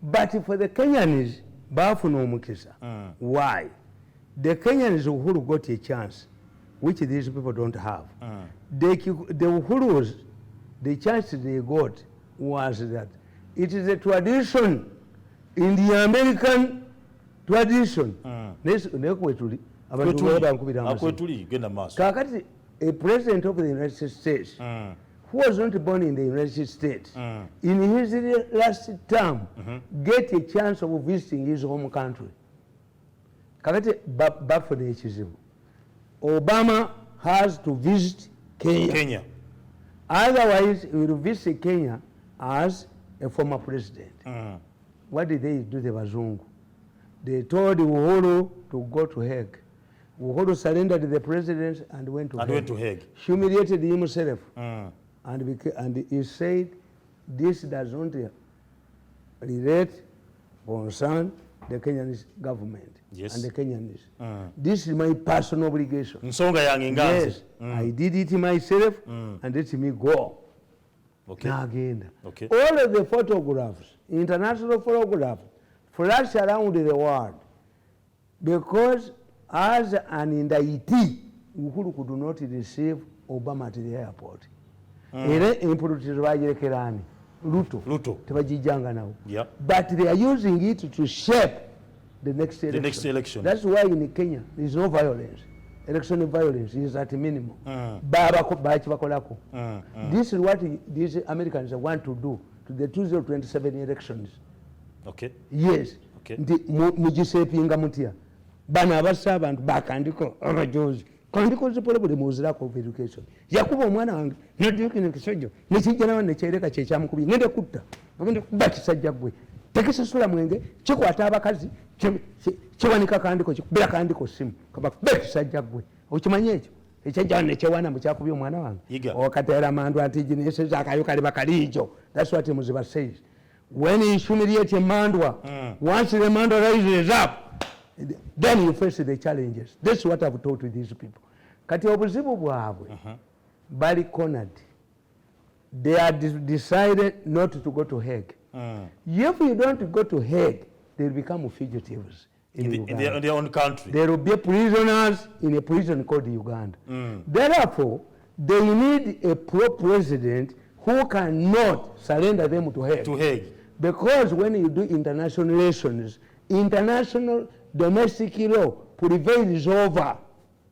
but for the Kenyans baafuna omukisa why the Kenyans Uhuru got a chance which these people don't have the Uhurus the chance they got was that it is a tradition in the American tradition nekwetuli abantu bankubira kakati a president of the United States who was not born in the United States in his last term get a chance of visiting his home country kakati bafuna ekizibu Obama has to visit Kenya. Otherwise he will visit Kenya as a former president. What did they do, the Bazungu? They told Uhuru to go to Hague. Uhuru surrendered the president and went to Hague. Humiliated himself. And he said, this does not relate concern the Kenyan government Yes. and the Kenyans. This is my personal obligation. Nsonga yange nganze. Yes, I did it myself and let me go. Okay. Nagenda. Okay. All of the photographs, international photographs, flash around the world because as an indictee, Uhuru could not receive Obama at the airport. Era impulutizo bajerekerani Ruto tebajijanga nawo. Yeah. But they are using it to shape the next election. The next election. That's why in Kenya there is no violence. Election violence is at minimum. Bakolako. This is what these Americans want to do to the 2027 elections. Okay. Yes. Okay. Mujisepinga mutia. Bana abasa abantu bakandiko abajozi. Kandiko zipole buli muzirako of education. Yakuba omwana wange n'odyuki n'ekisojo n'ekijjana wanne kyereka kye kyamukubi ngende kutta ngende kuba kisajja gwe tekisasula mwenge kikwata abakazi kiwanika kandiko kikubira kandiko simu kaba kuba kisajja gwe okimanyi ekyo ekyajja wanne kyewana mbu kyakubye omwana wange okateera mandu anti gineseza akayo kali bakaliijo. That's what Muziba says. When you humiliate a mandwa, once the mandwa rises up, then you face the challenges. That's what I've taught with these people. Kati obuzibu bwabwe bali cornered. They are decided not to go to Hague. If you don't go to Hague, they will become fugitives in their own country. They will be prisoners in a prison called Uganda. Therefore, they need a pro-president who cannot surrender them to Hague. Because when you do international relations, international domestic law prevails over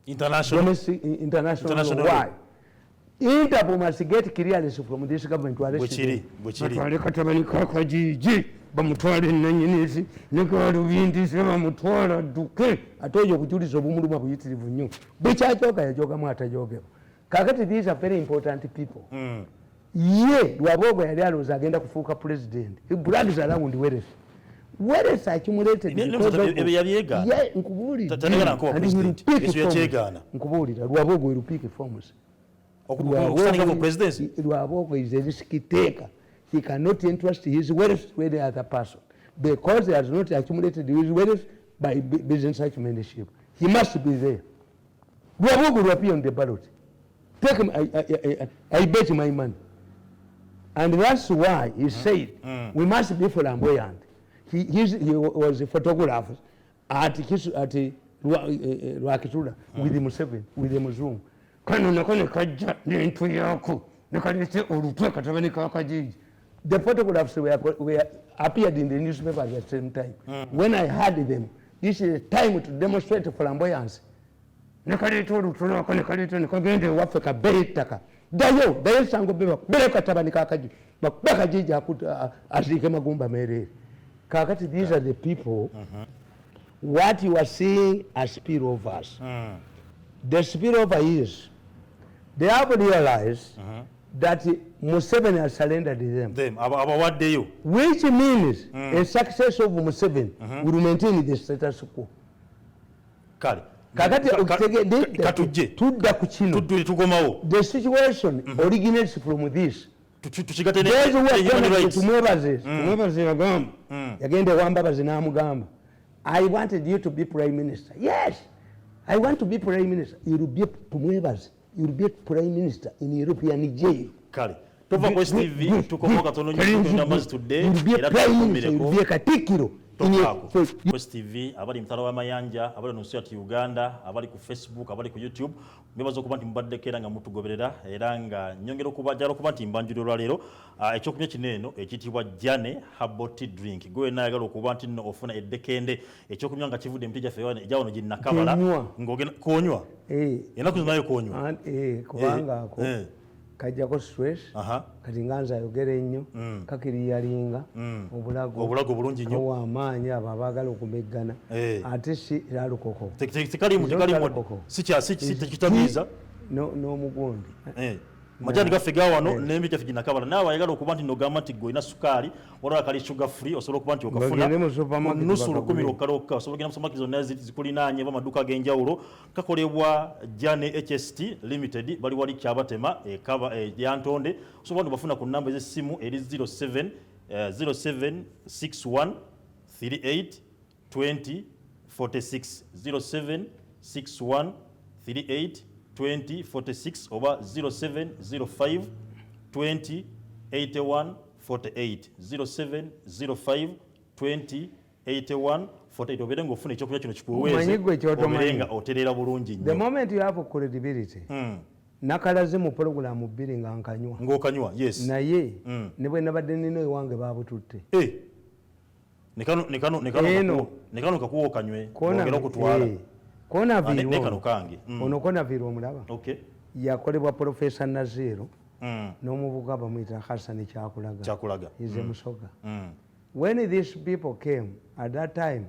international law. Interpol must get clearance from this government to arrest them. Bamutwale nanyinisi nekalo bindise bamutwala duke atoyo kujuliza obumuluma buyitirivu nnyo bwekyajoga yajoga mwatajogero kakati. These are very important people. Ye Lwabogo yali alowooza agenda kufuuka president. He brags around Whereas accumulated nkubuulira Lwabogo will pick forms. Lwabogo is a risk taker. He cannot entrust his wealth to any other person because he has not accumulated his wealth by business acumenship. He must be there. Lwabogo will appear on the ballot. Take him, I bet my money. And that's why he said we must be flamboyant. He was a photographer at Rwakitula with the Museveni, with the Muzungu. The photographs were appeared in the newspaper at the same time. When I heard them, this is a time to demonstrate flamboyance. Dayo sango beba katabani kakaji bakajija akuta azike magumba merere kakati. These are the people what you are seeing as spillovers. The spillover is they have realized that Museveni has surrendered them. What do you? Which means a success of Museveni will maintain the status quo. Kakati tudda ku kino. The situation originates from this. Tumwebaze bagamba yagenda wambabazi n'amugamba I wanted you to be prime minister. Yes, I want to be prime minister. You will be tumwebaze. You will be prime minister in European jail. Kale tova kwa TV tukomoka katono nyumbani today era tukomereko. You will be katikiro. Quest TV abali mtalo wa mayanja abali nusu ati Uganda abali ku Facebook abali ku YouTube mbebazo kuba nti mbaddekera nga mutugoberera era nga nyongero kubajalo kuba nti mbanjiro lwalero ekyokunya kineno ekitibwa Jane Herbal Drink gwe nayagala okuba nti no ofuna eddekende ekyokunya nga kivudde mtija fewane ejawono jinna kabala ngogena konywa enaku zinayo konywa kubanga ko kajjako stress kati nganza ayogera ennyo kakiriyalinga obulago bulungi nnyo ow'amaanyi abo abaagala okumeggana ate si lalukoko tekalimu sikitamiiza n'omugundi majani gaffe gawano n'embi gyaffe ginakabala naawe ayagala okuba nti nogamba nti gwe olina sukaali waliwo kali sugar free osobola okuba nti okafuna nusu 10 lokaloka osobola okugenda mu supermarket zonna zikulinaanye bamaduuka ag'enjawulo kakolebwa Jane HST Limited bali wali Kyabatema Yantonde osobola nti bafuna ku nnamba ez'essimu eri 07 0761 38 20 46 07 61 38 20 46 oba 0705 20 81 48 0705 20 81 48 obere ngofuna ekyokulya kino kikuweeze oberenga oterera bulungi nnyo. The moment you have credibility nakalaze mu program bbiri nga nkanywa ng'okanywa yes naye ne bwe nabadde nina ewange baabututte nekano kakuwa okanywe ogera okutwala nekano kange ono konaviiri omulaba yakolebwa Professor Naziru n'omuvubuka bamuyita Hassan Kyakulaga is a Musoga. When these people came at that time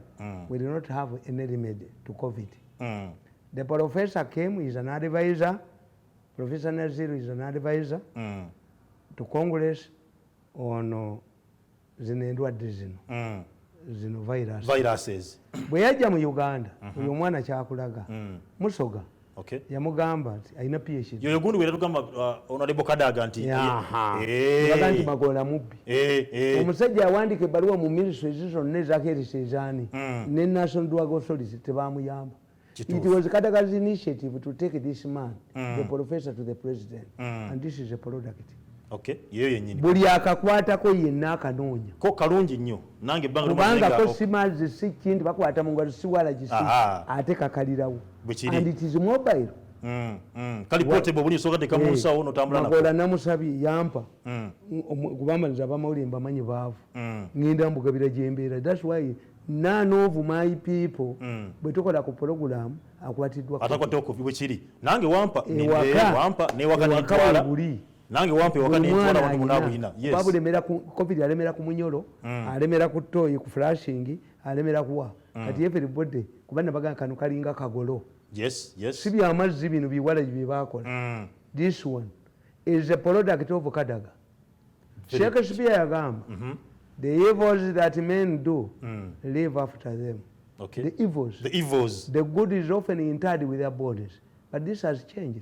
we did not have any remedy to COVID. The professor came, is an advisor. Professor Naziru is an advisor to Congress on zino endwadde zino viruses. Bwe yajja mu Uganda oyo omwana Kyakulaga Musoga yamugamba nti alina PhD. Yoyo gundi wera tugamba Honorable Kadaga nti nti Magola mubbi. Omusajja awandika ebbaluwa mu ministry zonna ezakerisezaani ne National Drug Authority tebaamuyamba. It was Kadaga's initiative to take this man, the professor, to the president, and this is a product. Buli akakwatako yenna akanoonya ko kalungi nnyo nange kubanga ko simazi si kintu bakwata mu ngalo si wala gisi ate kakalirawo and it is mobile kali portable buli soka teka mu nsawo notambula nako Magola namusabi yampa kubamaliza bamawuli mbamanyi baavu ngenda mbugabira gyembeera. That's why none of my people bwe tukola ku program akwatiddwa atakwata okuvi bwe kiri nange wampa ne wakati buli nange wampe wakati ntwala watu munabulina babu lemera ku COVID alemera ku munyolo alemera ku toyi ku flashing alemera kuwa kati everybody kubana baganga kanu kalinga kagolo yes sibi amazzi bino biwala bye bakola this one is a product of Kadaga. Shakespeare yagamba the evils that men do live after them. The evils the good is often interred with their bodies, but this has changed.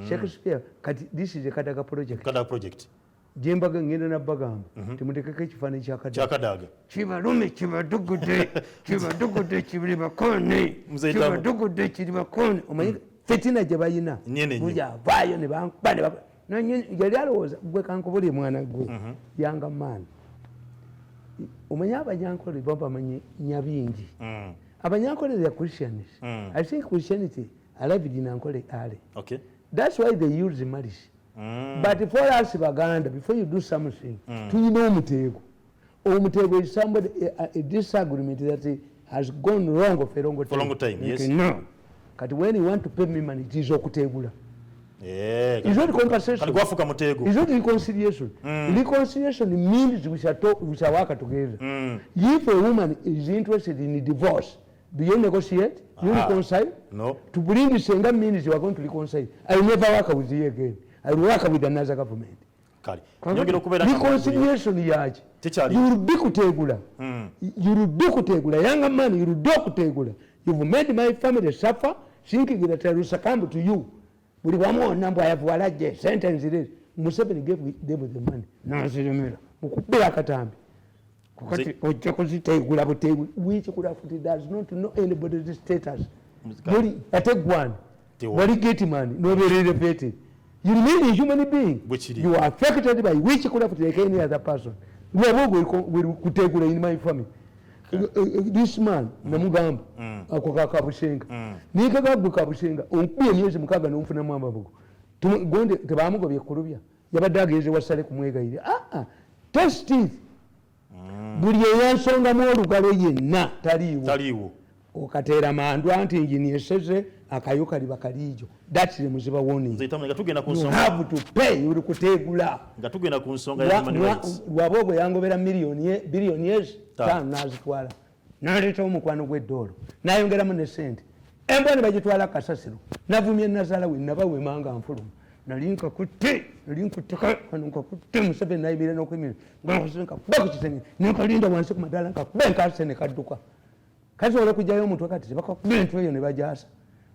Shakespeare kati this is a Kadaga project jembaga ngenda na bagamba timutekeke ekifaananyi kya Kadaga kibalume kibadugude kibuli bakone kibadugude kiri bakone omanyi fetina gye bayina buja avaayo ne bankubane yali alowooza gwe kankubuli mwana gwe yanga maani omanyi abanyankole babamanyi nyabingi abanyankole they are Christians. I think Christianity arrived in Ankole early. That's why they use marriage. But for us Baganda, before you do something, you know Omutego is somebody a disagreement that has gone wrong for a long time. Yes. No. But when you want to pay me money, it is okutegula. It's not compensation. It's not reconciliation. Reconciliation means we shall work together. If a woman is interested in a divorce, do you negotiate? You reconcile? No. To bring the same means you are going to reconcile. I will never work with you again. I will work with another government. Reconciliation yaje. You will be kutegula. You will be kutegula. Young man, you will do kutegula. You've made my family suffer, thinking that I will succumb to you. Buli wamu nambo ayavuwalaje sentence it is. Museveni gave them the money. Naziremera. Mukubira akatambi. Kukati ojja kuzitegula butegula. Which could have it does not know anybody's status. Buli ategwana. Bali get money. No very repeated. You remain a human being. You are affected by which could have taken any other person. We are will kutegula in my family. This man namugamba akoka kabushenga nikaga bukabushenga onkuye myezi mukaga nomfuna mwamba bugo gonde tebamugobye kulubya yabadageze wasale kumwegayire test it buli yansonga mu olugalo yenna taliwo okatera mandu anti engineer seze akayoka libakalijo that's the muziba warning nzaitamanga tugenda ku nsonga you have to pay uri kutegula nga tugenda ku nsonga ya human rights wabogo yangobera billion years nazitwala naleta omukwano gw'eddolo nayongeramu ne sente emboni bagitwala kasasiro navumye nazala we nabawe manga nfuluma nalinka kutte Museveni nayibira n'okwemira ngakusenka bakukisenge nekalinda wansi ku madala nkakubenka ne kadduka kasobola okujjayo omuntu kati tebakakuba entu eyo ne bajasa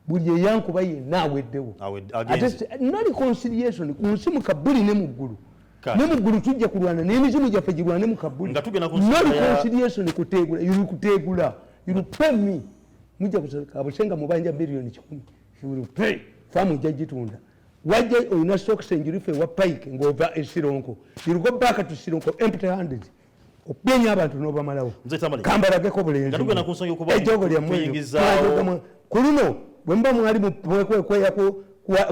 buli eyankuba yenna aweddewo no reconciliation ku nsi mu kabuli ne mu ggulu ne muggulu tujja kulwana n'emizimu gyaffe girwane mu Kabuli. No reconciliation kutegula, you kutegula, you pay me. Mujja kusaka abusenga mubanja bilioni 10. You will pay. Famu jagitunda. Wajja oyina stock exchange fe wa pike ngova esironko. You go back to Sironko empty handed. Openya abantu no bamalawo. Kambala geko bulenzi. Ngatuge na kunsonga okuba. Ejogo lya muyingizawo. Kulino bwemba mwali mu kwekwe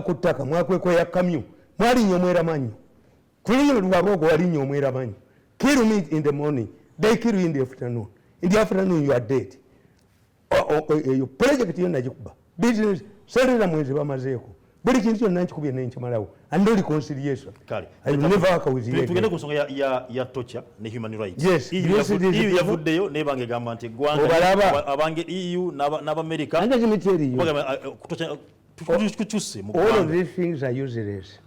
kutaka mwakwe ya kamyu. Mwali nyomwera manyu. Kulino lwabogo wali nyomwera manyu. Kill me in the morning. They kill you in the afternoon. In the afternoon you are dead. Your project yonna jikuba. Business serera mwezi bamazeeko. Buli kintu kyonna nkikubye n'enkimalawo. And no reconciliation. Kale. I will never work with you. Tugende ku nsonga ya torture ne human rights. Yes. EU yavuddeyo nebange gamba nti gwanga abange EU n'Amerika. And let me tell you. All of these things are useless.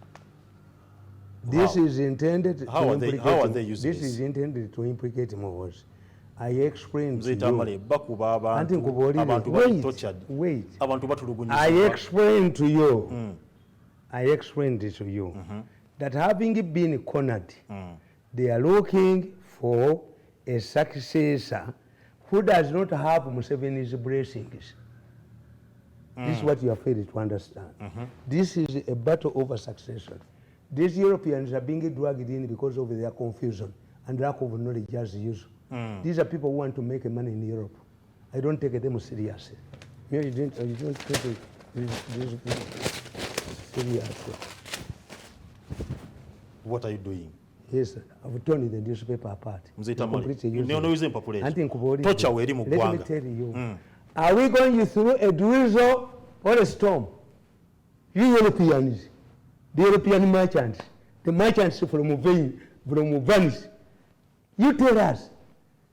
This is intended how are they useless? This is intended to implicate Muhoozi. I explained to you. Tamale bakuba abantu tortured. Wait. Abantu batulugunyisa. I explained to you. I explained it to you that having been cornered, they are looking for a successor who does not have Museveni's blessings. This is what you have failed to understand. This is a battle over succession. These Europeans are being dragged in because of their confusion and lack of knowledge as usual. These are people who want to make money in Europe. I don't take them seriously. You don't take this seriously. What are you doing? Yes, I've torn the newspaper apart. Let me tell you. Are we going through a drizzle or a storm? You Europeans, the European merchants, the merchants from Venice, you tell us,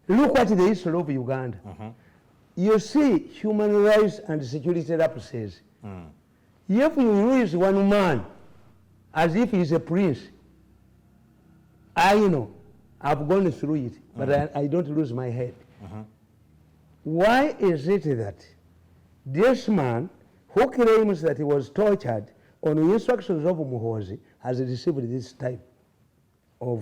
look at the history of Uganda. You see human rights and security lapses. If you lose one man as if he's a prince, I know, I've gone through it, but I don't lose my head. Why is it that this man who claims that he was tortured on the instructions of Muhoozi has received this type of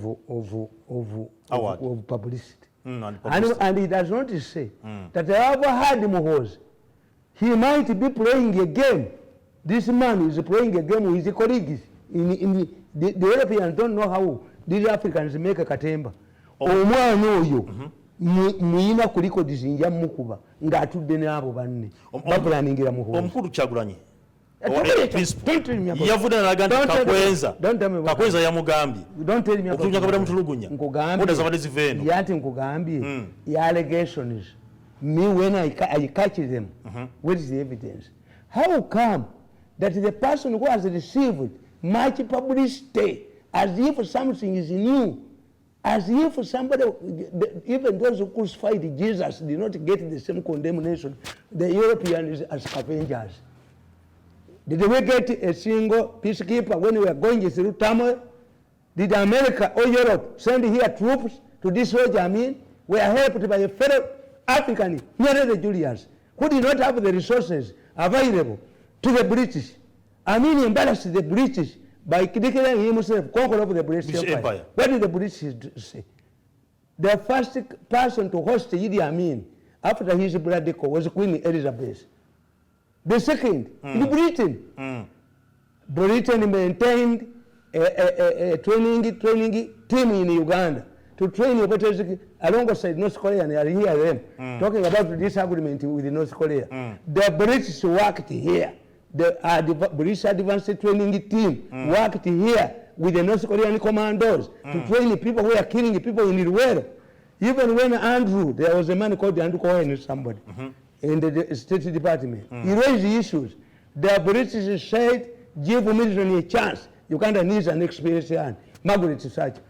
publicity? And he does not say that I ever had Muhoozi. He might be playing a game. This man is playing a game with his colleagues. The Europeans don't know how these Africans make a katemba. Omwana oyo muyina kuliko dizinja mukuba ng'atudde n'abo banne bapulaningira Muhoozi. Omukulu Kyagulanyi yavudde n'alaga nti Kakwenza yamugambye okutunya kabada mutulugunya oda zabadde ziveeno yati nkugambye allegations me when I catch them what is the evidence? How come that the person who has received much publicity as if something is new, as if somebody, even those who crucified Jesus did not get the same condemnation, the Europeans as scavengers? Did we get a single peacekeeper when we were going through Tamale? Did America or Europe send here troops to destroy Jamin? We are helped by a fellow African, nearly the Julians, who did not have the resources available to the British. I mean, embarrassed the British by declaring himself conqueror of the British Empire. What did the British say? The first person to host Idi Amin after his bloody coup was Queen Elizabeth. The second, in Britain. Britain maintained a training team in Uganda to train operators alongside North Korea, and I hear them talking about the disagreement with North Korea. The British worked here. The British Advanced Training Team worked here with the North Korean commandos to train people who are killing people in Irwero. Even when Andrew, there was a man called Andrew Cohen, somebody, in the State Department, he raised the issues. The British said, give military a chance. Uganda needs an experienced hand. Margaret Thatcher.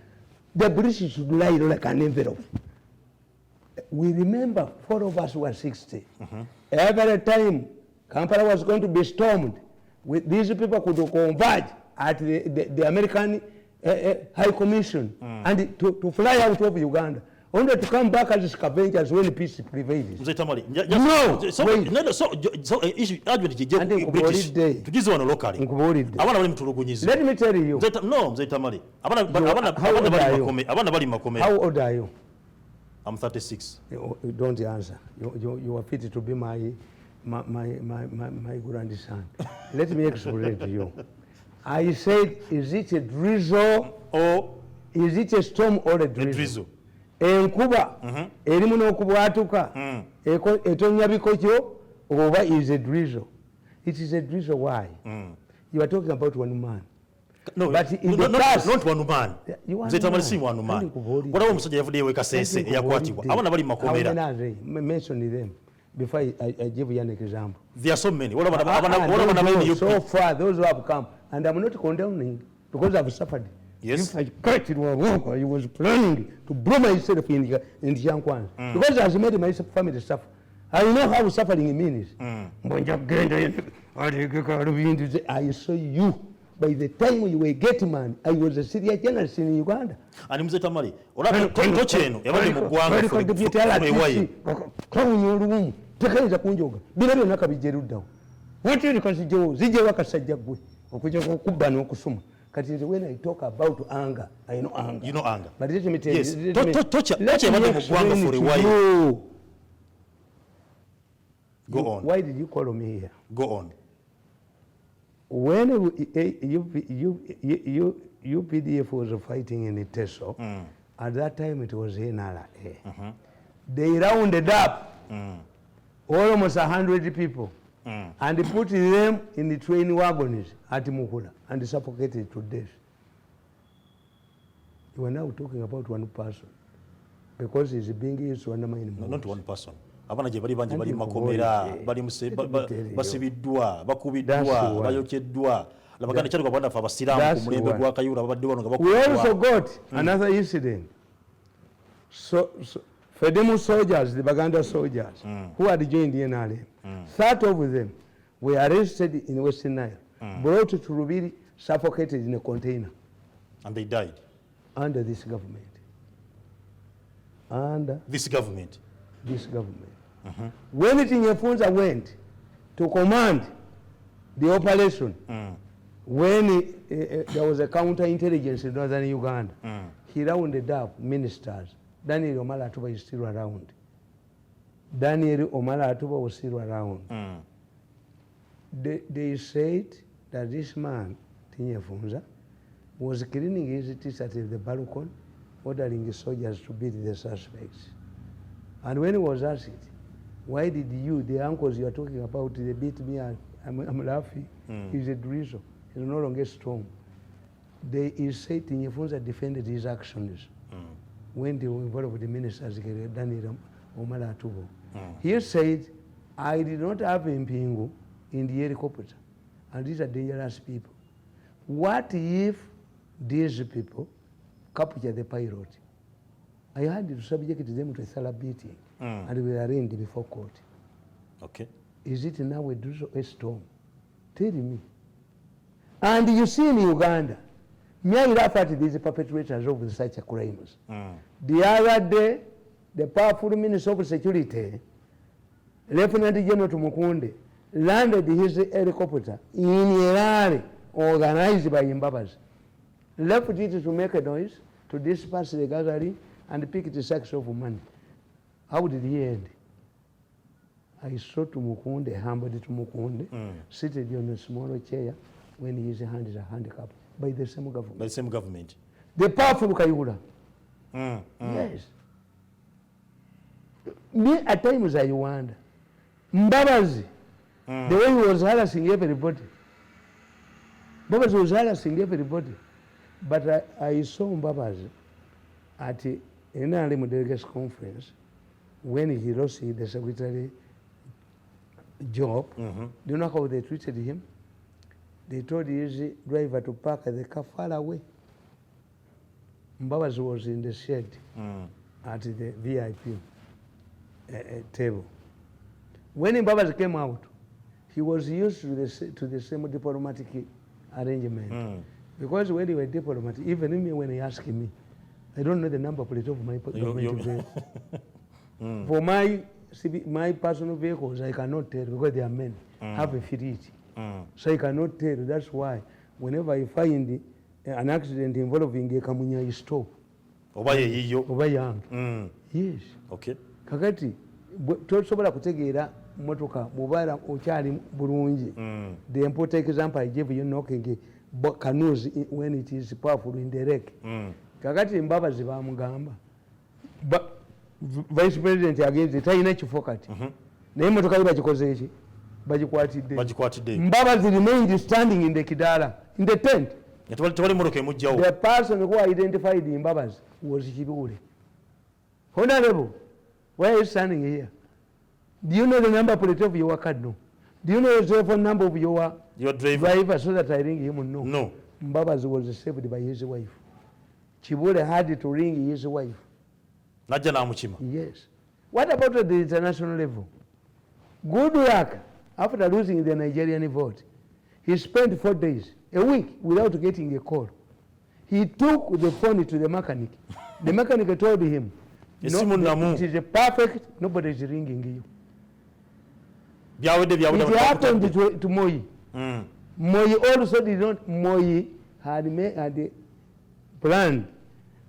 The British should lie like an envelope. We remember 4 of us were 60. Every time Kampala was going to be stormed, these people could converge at the American High Commission and to fly out of Uganda. only to come back as scavengers when peace prevails. Mzee Tamale, tugize wano locally. Abana bali mutulugunyizi. Let me tell you. Mzee Tamale. Abana bali makomera. How old are you? I'm 36. Don't answer. You are fit to be my grandson. Let me explain to you. I said, is it a drizzle or is it a storm or a drizzle? Enkuba erimu n'okubwatuka etonya bikokyo oba is a drizzle. It is a drizzle. Why? You are talking about one man. No, but in the past, not one man. Mzee Tamale si one man. Waliwo omusajja yavudeyo wekasese eyakwatibwa. Abana bali makomera. Mention them before I give you an example. There are so many. So far, those who have come, and I'm not condemning because I've suffered. Yes. If I cut it over, I was planning to blow myself in the young ones. Because it has made my family suffer. I know how suffering means. I saw you. By the time you were getting man, I was a serious journalist in Uganda. And Mzee Tamale, tocheno yabadde mu ggwanga tekayinza kunjoga bino byonna kabijeruddawo watiri kasijewo zijewo akasajja gwe okujja okubba n'okusuma kati nze when I talk about anger, I know anger. You know anger. But let me tell yes. you. Tocha yabadde mu ggwanga for a while. Go on. Why did you call me here? Go on. When UPDF was fighting in Teso, at that time it was NRA. They rounded up almost 100 people and put them in the train wagons at Mukula and suffocated to death. You are now talking about one person because he's being used to undermine. No, not one person. Abana je bali banje bali makomera bali basibiddwa bakubiddwa bayokeddwa labaganda kyali kwa banda fa basiramu ku mulembe gwa kayura babadde wano nga bakubwa. We also got another incident. So Fedemu soldiers, the Baganda soldiers who had joined the NRA, 30 of them were arrested in Western Nile, brought to Rubiri, suffocated in a container. And they died? Under this government. Under this government? This government. When Tinyefunza went to command the operation, when there was a counterintelligence in northern Uganda, he rounded up ministers. Daniel Omala Atuba is still around. Daniel Omala Atuba was still around. They said that this man, Tinyefunza, was cleaning his t-shirt at the balcony, ordering the soldiers to beat the suspects. And when he was asked, why did you, the uncles you are talking about, they beat me, I'm laughing. He's a drizzle. He's no longer strong. He said Tinyefunza defended his actions when they were involved with the ministers, Daniel Omala Atubo. He said, I did not have Mpingu in the helicopter, and these are dangerous people. What if these people capture the pilot? I had to subject them to a thorough beating, and we arraigned before court. Okay. Is it now a drizzle, a storm? Tell me. And you see in Uganda, may I laugh at these perpetrators of such crimes. The other day, the powerful Minister of Security, Lieutenant General Tumukunde, landed his helicopter in a rally organized by Imbabas, left it to make a noise, to disperse the gathering, and pick the sacks of money. How did he end? I saw Tumukunde, humbled Tumukunde, seated on a smaller chair when his hand is handicapped by the same government. By the same government. The powerful Kayihura. Yes. Me at times I wonder. Mbabazi, the way he was harassing everybody. Mbabazi was harassing everybody. But I saw Mbabazi at the NRM Delegates Conference when he lost the secretary job. Do you know how they treated him? They told his driver to park the car far away. Mbabazi was in the shed at the VIP table. When Mbabazi came out, he was used to the same diplomatic arrangement. Because when he was diplomat, even me, when he asked me, I don't know the number plate of my government vehicle. For my personal vehicles, I cannot tell because they are men. Have a fleet. So I cannot tell. That's why whenever I find an accident involving a Kamunya, I stop. Oba yange. Yes. Okay. Kakati tosobola kutegeera motoka mubala okyali bulungi. The important example I gave you knocking canoes when it is powerful in the wreck. Kakati Mbabazi bamugamba Vice President agenze talina kifo kati naye motoka ye bagikoze eki bagikwatidde. Mbabazi remained standing in the kidala in the tent. The person who identified Mbabazi was Kibule. Honorable, why are you standing here? Do you know the number plate of your car? No. Do you know the telephone number of your driver so that I ring him? No. No. Mbabazi was saved by his wife. Kibule had to ring his wife. Yes. What about at the international level? Good luck. After losing the Nigerian vote, he spent 4 days, a week, without getting a call. He took the phone to the mechanic. The mechanic told him, no, it is perfect, nobody is ringing you. It happened to Moi. Moi also did not, Moi had planned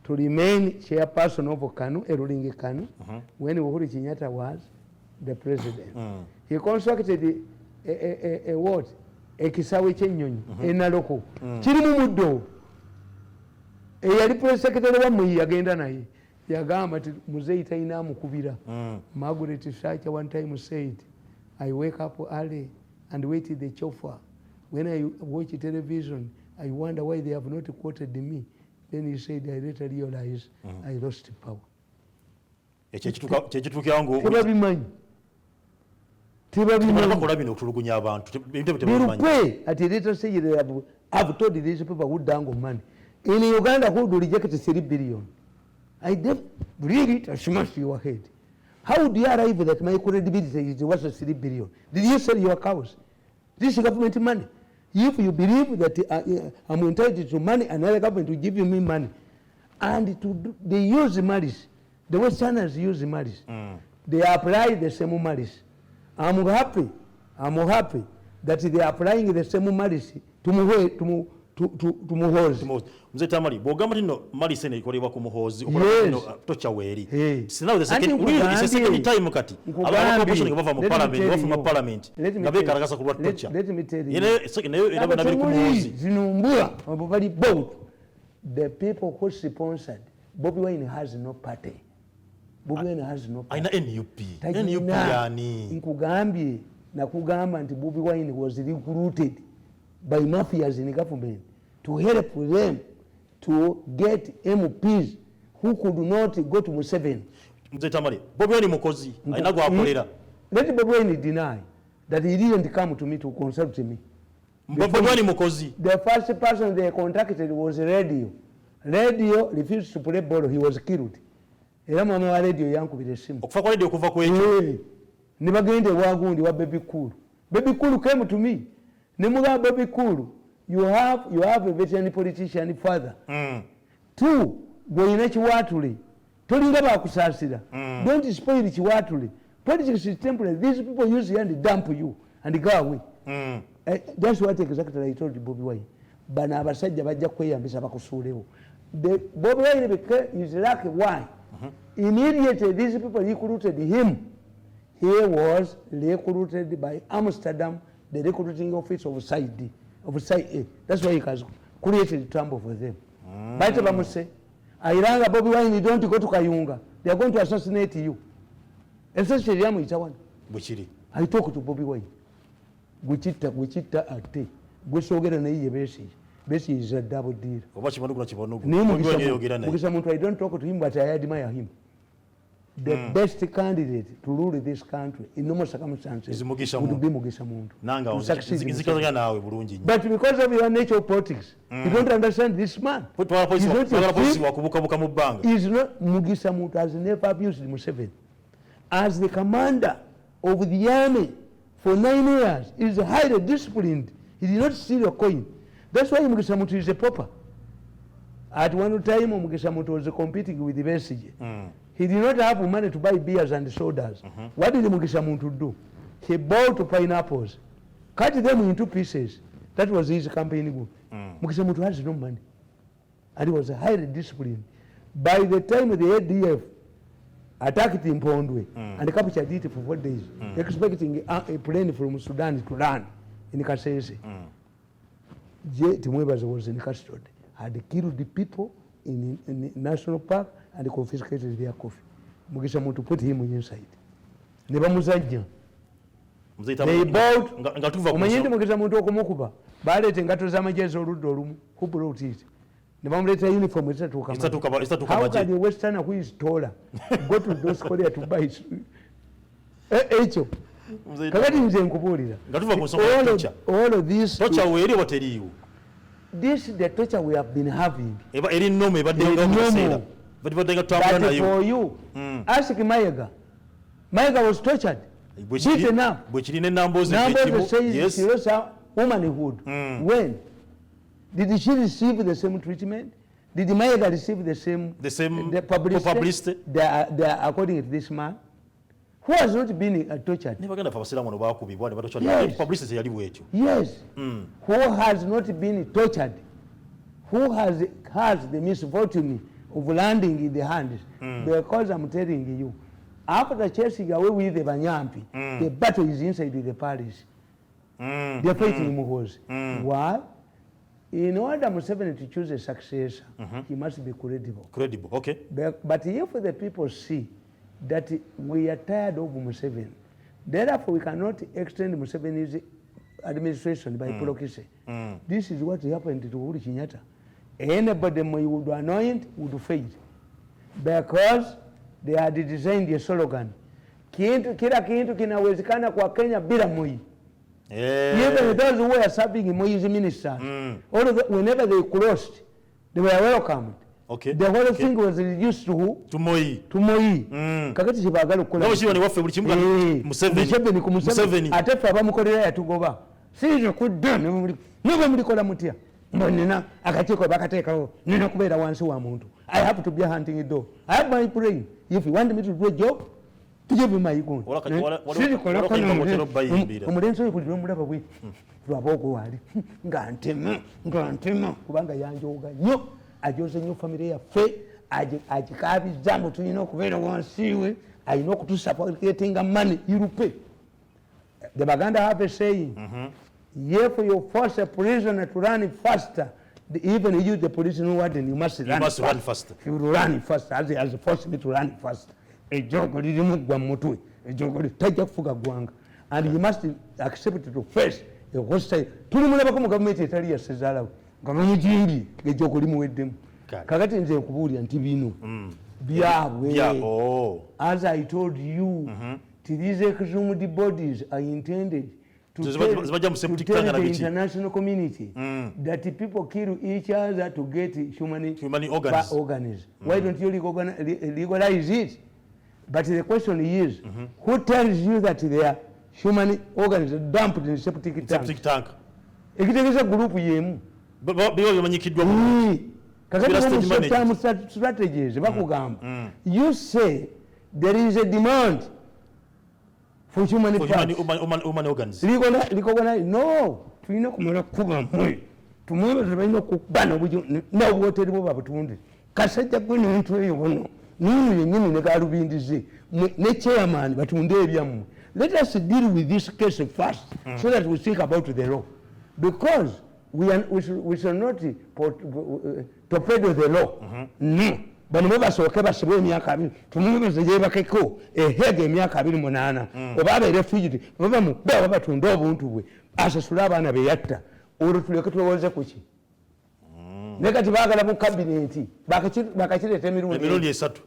to remain chairperson of KANU, a ruling KANU, when Uhuru Kenyatta was the president. He constructed a what? A kisawe kyenyonyi, a naloko. Kirimu muddo. Eyali press secretary wa Moi agenda naye. Yagamba ati muzeyi talina mukubira. Margaret Thatcher one time said, I wake up early and wait the chauffeur. When I watch television, I wonder why they have not quoted me. Then he said, I later realized I lost power. Tebabimanyi. At a later stage, I've told these people who dangle money. In Uganda, who do reject 3 billion? I read it and smash your head. How do you arrive that my credibility is worth 3 billion? Did you sell your cows? This is government money. If you believe that I'm entitled to money, another government will give me money. And they use the malice. The Westerners use the malice. They apply the same malice. I'm happy that they are applying the same malice to Muhozi. Mzee Tamale, bogamba tino malice ne ikolebwa ku Muhozi okola tocha weri. Now the second time kati. Abantu opposition nga bava mu parliament, bava mu parliament. Ngabe karagasa ku tocha. Let me tell you. Ine ina bana ku Muhozi. Zinumbura abali both. The people who sponsored Bobi Wine has no party. Bobi Wine has no party. Aina NUP. NUP yani. Nkugambye na kugamba nti Bobi Wine was recruited by mafias in government to help them to get MPs who could not go to Museveni. Mzee Tamale, Bobi Wine mukozi, aina go akolera. Let Bobi Wine deny that he didn't come to me to consult me. Bobi Wine mukozi. The first person they contacted was Radio. Radio refused to play ball, he was killed. Era mama wa radio yankubira esimu. Okufa kwa radio kuva ku ekyo. Ne bagende wagundi wa Baby Cool. Baby Cool came to me. Ne muga Baby Cool. You have a veteran politician father. 2, goyina kiwatule. Tolinga bakusasira. Don't spoil kiwatule. Politics is temporary. These people use you and dump you and go away. That's what exactly I told Bobi Wine. Bana abasajja bajja kweyambisa bakusuulewo. Bobi Wine is lucky. Why? Immediately these people recruited him. He was recruited by Amsterdam, the recruiting office of Side A. That's why he has created trouble for them. But Bamuse, Iranga Bobi Wine, you don't go to Kayunga. They are going to assassinate you. Essentially, I talk to Bobi Wine. Guchita ate. Gusogera na iye besi. Besi is a double deal. I don't talk to him, but I admire him. The best candidate to rule this country in normal circumstances would be Mugisha Muntu. But because of your nature of politics, you don't understand this man. He's not Mugisha Muntu has never abused Museveni. As the commander of the army for 9 years, he is highly disciplined. He did not steal a coin. That's why Mugisha Muntu is a pauper. At one time, Mugisha Muntu was competing with the Besigye. He did not have money to buy beers and sodas. What did Mugisha Muntu do? He bought pineapples, cut them into pieces. That was his campaign. Mugisha Muntu has no money. And he was highly disciplined. By the time the ADF attacked in Pondwe and captured it for 4 days, expecting a plane from Sudan to land in Kasese, Timwebas was in custody, had killed the people in the national park and confiscated their coffee. Mugisha Muntu put him inside. Never Muzajja. They bought Umayindi Mugisha Muntu Okumukuba. Ballet and Gatozama Jezo Rudorum, who brought it. The moment uniform is to come. How can the Westerner who is taller go to those Korea to buy it? Echo. All of this. This is the torture we have been having. But for you, ask Mayega. Mayega was tortured. Beaten up. Numbers says she lost her womanhood. When? Did she receive the same treatment? Did Mayega receive the same publicity? They are according to this man. Who has not been tortured? Yes. Yes. Who has not been tortured? Who has the misfortune of landing in the hands? Because I'm telling you, after chasing away with the Banyampi, the battle is inside the palace. They're fighting Muhoozi. Why? In order Museveni to choose a successor, he must be credible. Credible, okay. But if the people see that we are tired of Museveni, therefore we cannot extend Museveni's administration by proxy. This is what happened to Uhuru Kenyatta. Anybody we would anoint would fail. Because they had designed a slogan. Kila kitu kinawezekana kwa Kenya bila Moi. Even those who were serving Moi's ministers, whenever they closed, they were welcomed. Okay. The whole thing was reduced to who? To Moi. To Moi. Kakati chibagalo kula. No shibani wafe buli chimuka Museveni. Atefe abamukolera yatugoba. Sizo kudana nube mulikola mutia. Mbonena akachiko bakateekawo nina kubeera wansi wa muntu. I have to be hunting a dog. I have my brain. If you want me to do a job, to give me my gun. Umulenzi oyo kulira omulaba bwe lwaboko wali ngantema kubanga yanjoga nnyo ajoze nnyo famire yaffe agikabiza mbu tulina okubeera wansi we alina okutusupportinga money irupe. The Baganda have a saying, if you force a prisoner to run faster, even you the police know what, then you must run faster. You will run faster as force me to run faster. Ejogo lirimu gwa mutwe ejogo litajja kufuga gwanga, and you must accept to face a hostile. Tuli mulabako mu government etali yasezaalawo nga bamujimbi ejogo limuweddemu. Kakati nze nkubuulira nti bino byabwe. As I told you, these exhumed bodies are intended to tell the international community that people kill each other to get human organs. Why don't you legalize it? But the question is, who tells you that their human organs are dumped in septic tank? Ekitegeeza group yemu. Kakati strategies bakugamba. You say there is a demand for human organs. No, tulina kumala kuba mwe. Tumwebe tulina okubana n'obwoteri bwo babutunde. Kasajja gwe n'entwe yono. Nunu yenyini ne galubindize ne chairman batunde ebyammwe. Let us deal with this case first, so that we think about the law. Because we shall not torpedo the law. No. Bano basooke basibwe emyaka 2 tumwebeze gyebakeko ehege emyaka 28 oba abeere fugitive oba mubba oba batunda obuntu bwe asasula abaana be yatta olwo tuleke tulowooze ku ki ne kati baagala mu kabineti bakakireeta emirundi esatu.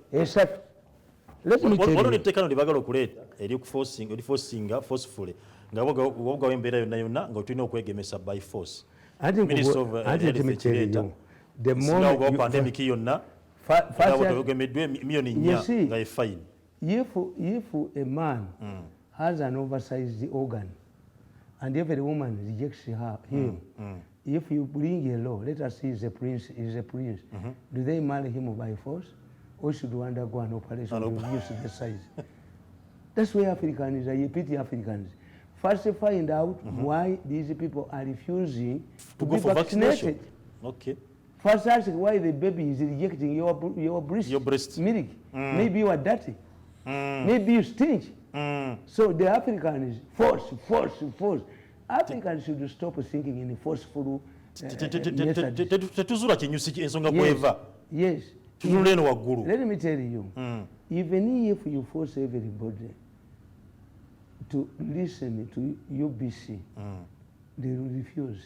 Olwo etteekano lye baagala okuleeta eriforcinga forcefully nga wogawo embeera yonna yonna nga tulina okwegemesa by force. Pandemic yonna you see, if a man has an oversized organ and every woman rejects him, if you bring a law, let us say he's a prince, do they marry him by force? Or should we undergo an operation to reduce the size? That's where Africans are, pity Africans. First find out why these people are refusing to be vaccinated. Okay. First ask why the baby is rejecting your breast milk. Maybe you are dirty. Maybe you stink. So the Africans force. Africans should stop thinking in a forceful yes. Let me tell you, even if you force everybody to listen to UBC, they will refuse.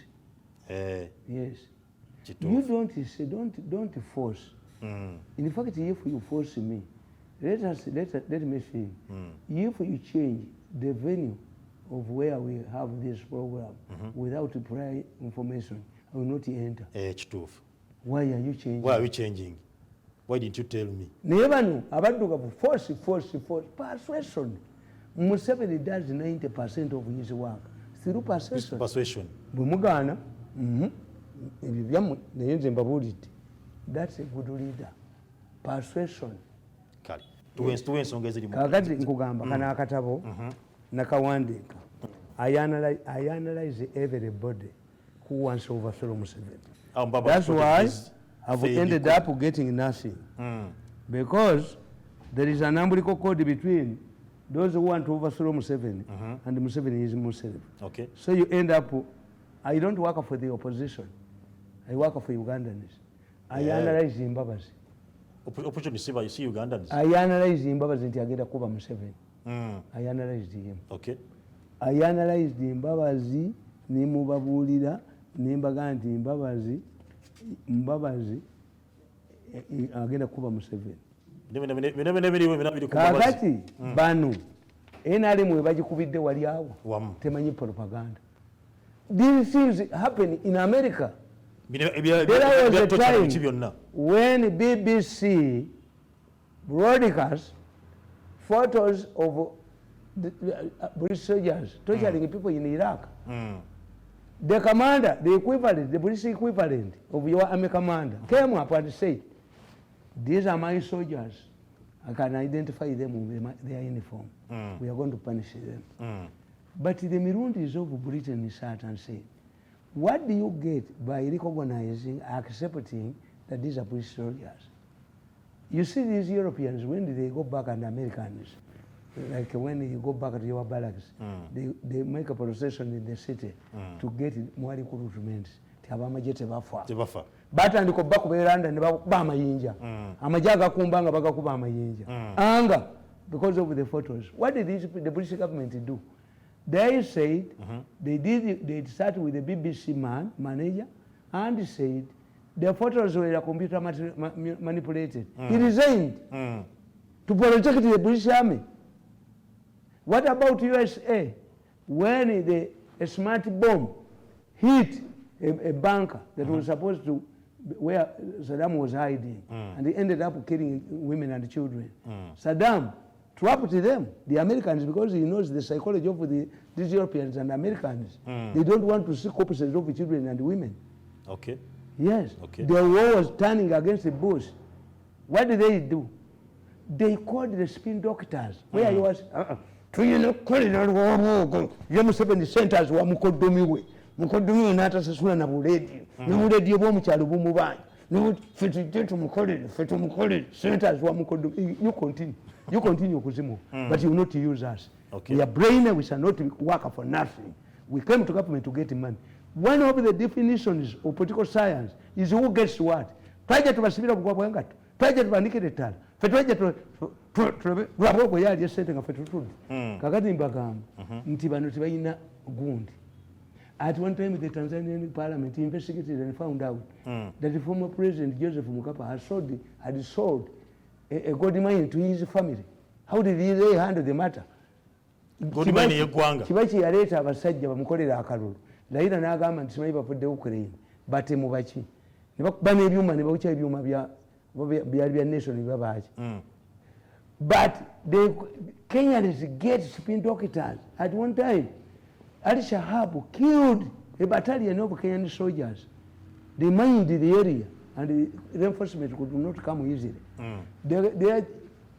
Yes. You don't say, don't force. In fact, if you force me, let me say, if you change the venue of where we have this program without prior information, I will not enter. Why are you changing? Why are we changing? Why didn't you tell me? Never know. About force. Persuasion. Museveni does 90% of his work through persuasion. Persuasion. Bumugana. That's a good leader. Persuasion. Kakati nkugamba kana akatabo nakawandika. I analyze everybody who wants to overthrow Museveni. That's why I've ended up getting nothing. Because there is an umbilical cord between those who want to overthrow Museveni and Museveni is Museveni. Okay. So you end up, I don't work for the opposition. I work for Ugandans. I analyze Zimbabwe's. Opportunity, you see Ugandans? I analyze Zimbabwe's into Agenda Kuba Museveni. I analyzed him. Okay. I analyzed Zimbabwe's, Nimubabulida, Nimbaganti, Mbabazi, Agenda Kuba Museveni. Kakati banu NRM webagikubidde wali awo temanyi propaganda. These things happen in America. There was a time when BBC broadcast photos of the British soldiers torturing people in Iraq. The commander, the equivalent, the British equivalent of your army commander came up and said, these are my soldiers. I can identify them with their uniform. We are going to punish them. But the Mirundis of Britain sat and said, what do you get by recognizing, accepting that these are British soldiers? You see these Europeans, when they go back, and Americans, like when you go back to your barracks, they make a procession in the city to get more recruitment. Batandika okuba kubeeranda ne bakuba amayinja amajja agakumbanga bagakuba amayinja anger because of the photos. What did the British government do? They said they started with the BBC manager and said the photos were computer manipulated. He resigned to protect the British Army. What about USA? When a smart bomb hit a bunker that was supposed to where Saddam was hiding, and he ended up killing women and children. Saddam trapped them, the Americans, because he knows the psychology of these Europeans and Americans. They don't want to see corpses of children and women. Okay. Yes. Okay. The war was turning against the Bush. What did they do? They called the spin doctors. Where he was, Museveni centers wa mukodomiwe. Mukodomiwe n'atasasula na buledi. N'obuledi bw'omukyalo bumubanja. Ffe tumukolere centers wa mukodomiwe. You continue kuzimu, but you will not use us. Okay. We are brain, we shall not work for nothing. We came to government to get money. One of the definitions of political science is who gets what. Twaje tubasibira bugwa bwangatu. Twaje tubandike detala. Ffe twaje lwaboko yali esente nga ffe tutudde. Kakati mbagamba nti bano tebalina gundi. At one time the Tanzanian parliament investigated and found out that the former president Joseph Mkapa had sold a gold mine to his family. How did they handle the matter? Gold mine yeggwanga. Kibaki yaleeta abasajja bamukolera akalulu. Laira n'agamba nti simanyi bavuddewo Ukraine. Batemu baki. Ne bakuba n'ebyuma ne bawukya ebyuma byali bya nation babaaki. But the Kenyans get spin doctors. At one time, Ali Shahab killed a battalion of Kenyan soldiers. They mined the area and the reinforcement could not come easily. Their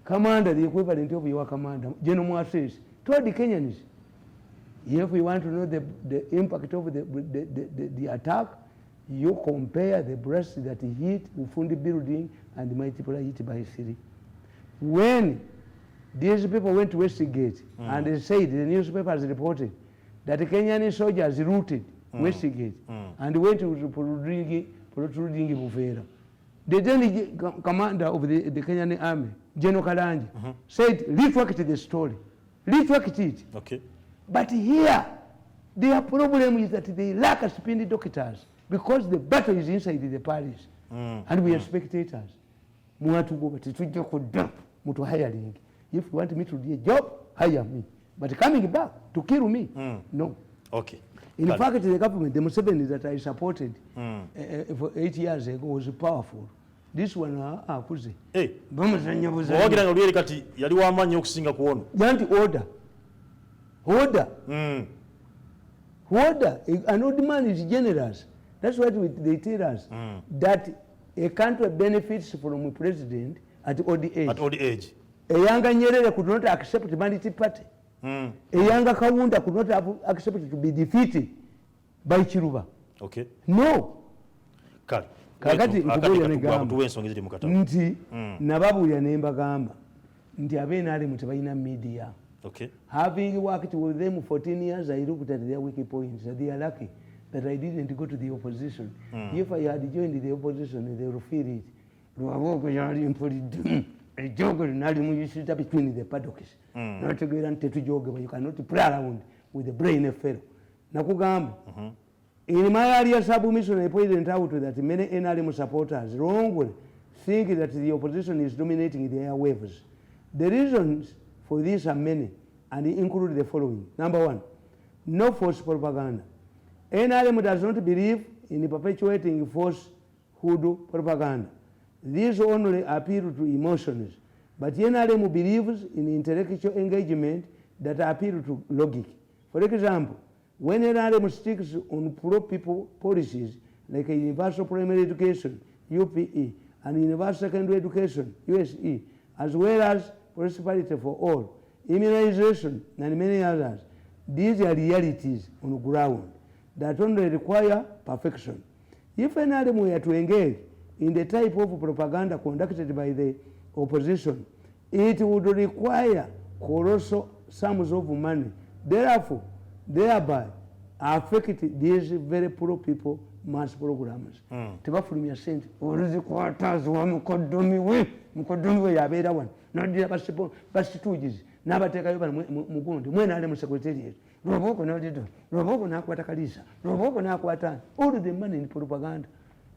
commander, the equivalent of your commander, General Mwasis, told the Kenyans, if we want to know the impact of the attack, you compare the breast that he hit Ufundi building and multiply it by 3. When these people went to Westgate and they said, the newspapers reported, that the Kenyan soldiers routed Westgate and went to Purudingi Bufera. The then commander of the Kenyan army, General Karanja, said, retract the story. Retract it. Okay. But here, their problem is that they lack spindle doctors because the battle is inside the palace. And we are spectators. Hiring. If you want me to do a job, hire me. But coming back to kill me, no. Okay. In fact, the government, the Museveni that I supported for 8 years ago was powerful. This one, akuze. Hey. Wagira ngaliye kati yali wamanyi okusinga kuono. Yanti order. Order. Order. An old man is generous. That's what they tell us. That a country benefits from a president at old age. At old age. A younger Nyerere could not accept the Humanity Party. A younger Kawunda could not have accepted to be defeated by Chiruba. Okay. No. Kali. Kakati nkubuulira ne gamba nti nababuulira ne mbagamba nti abeena ali tebalina media. Okay. Having worked with them 14 years, I looked at their wiki points. They are lucky that I didn't go to the opposition. If I had joined the opposition, they would feel it. A jogger you sit up between the paddocks. Not to go and to jog, but you cannot play around with the brain of fellow. Nakugam. In my area submission, I pointed out that many NRM supporters wrongly think that the opposition is dominating the airwaves. The reasons for this are many and include the following. Number one, no false propaganda. NRM does not believe in perpetuating false hoodoo propaganda. These only appeal to emotions, but NRM believes in intellectual engagement that appeal to logic. For example, when NRM sticks on pro-people policies like a universal primary education, UPE, and universal secondary education, USE, as well as prosperity for all, immunization, and many others, these are realities on the ground that only require perfection. If NRM were to engage in the type of propaganda conducted by the opposition, it would require colossal sums of money. Therefore, thereby affect these very poor people mass programs. Tebafulumya sente oluzikwataziwa mukodomi we yabeera wano nadira basituugizi n'abateekayo bano mugundi mwena ali mu secretariat lwobooko nalido lwobooko n'akwata kaliisa lwobooko n'akwata all the money in propaganda.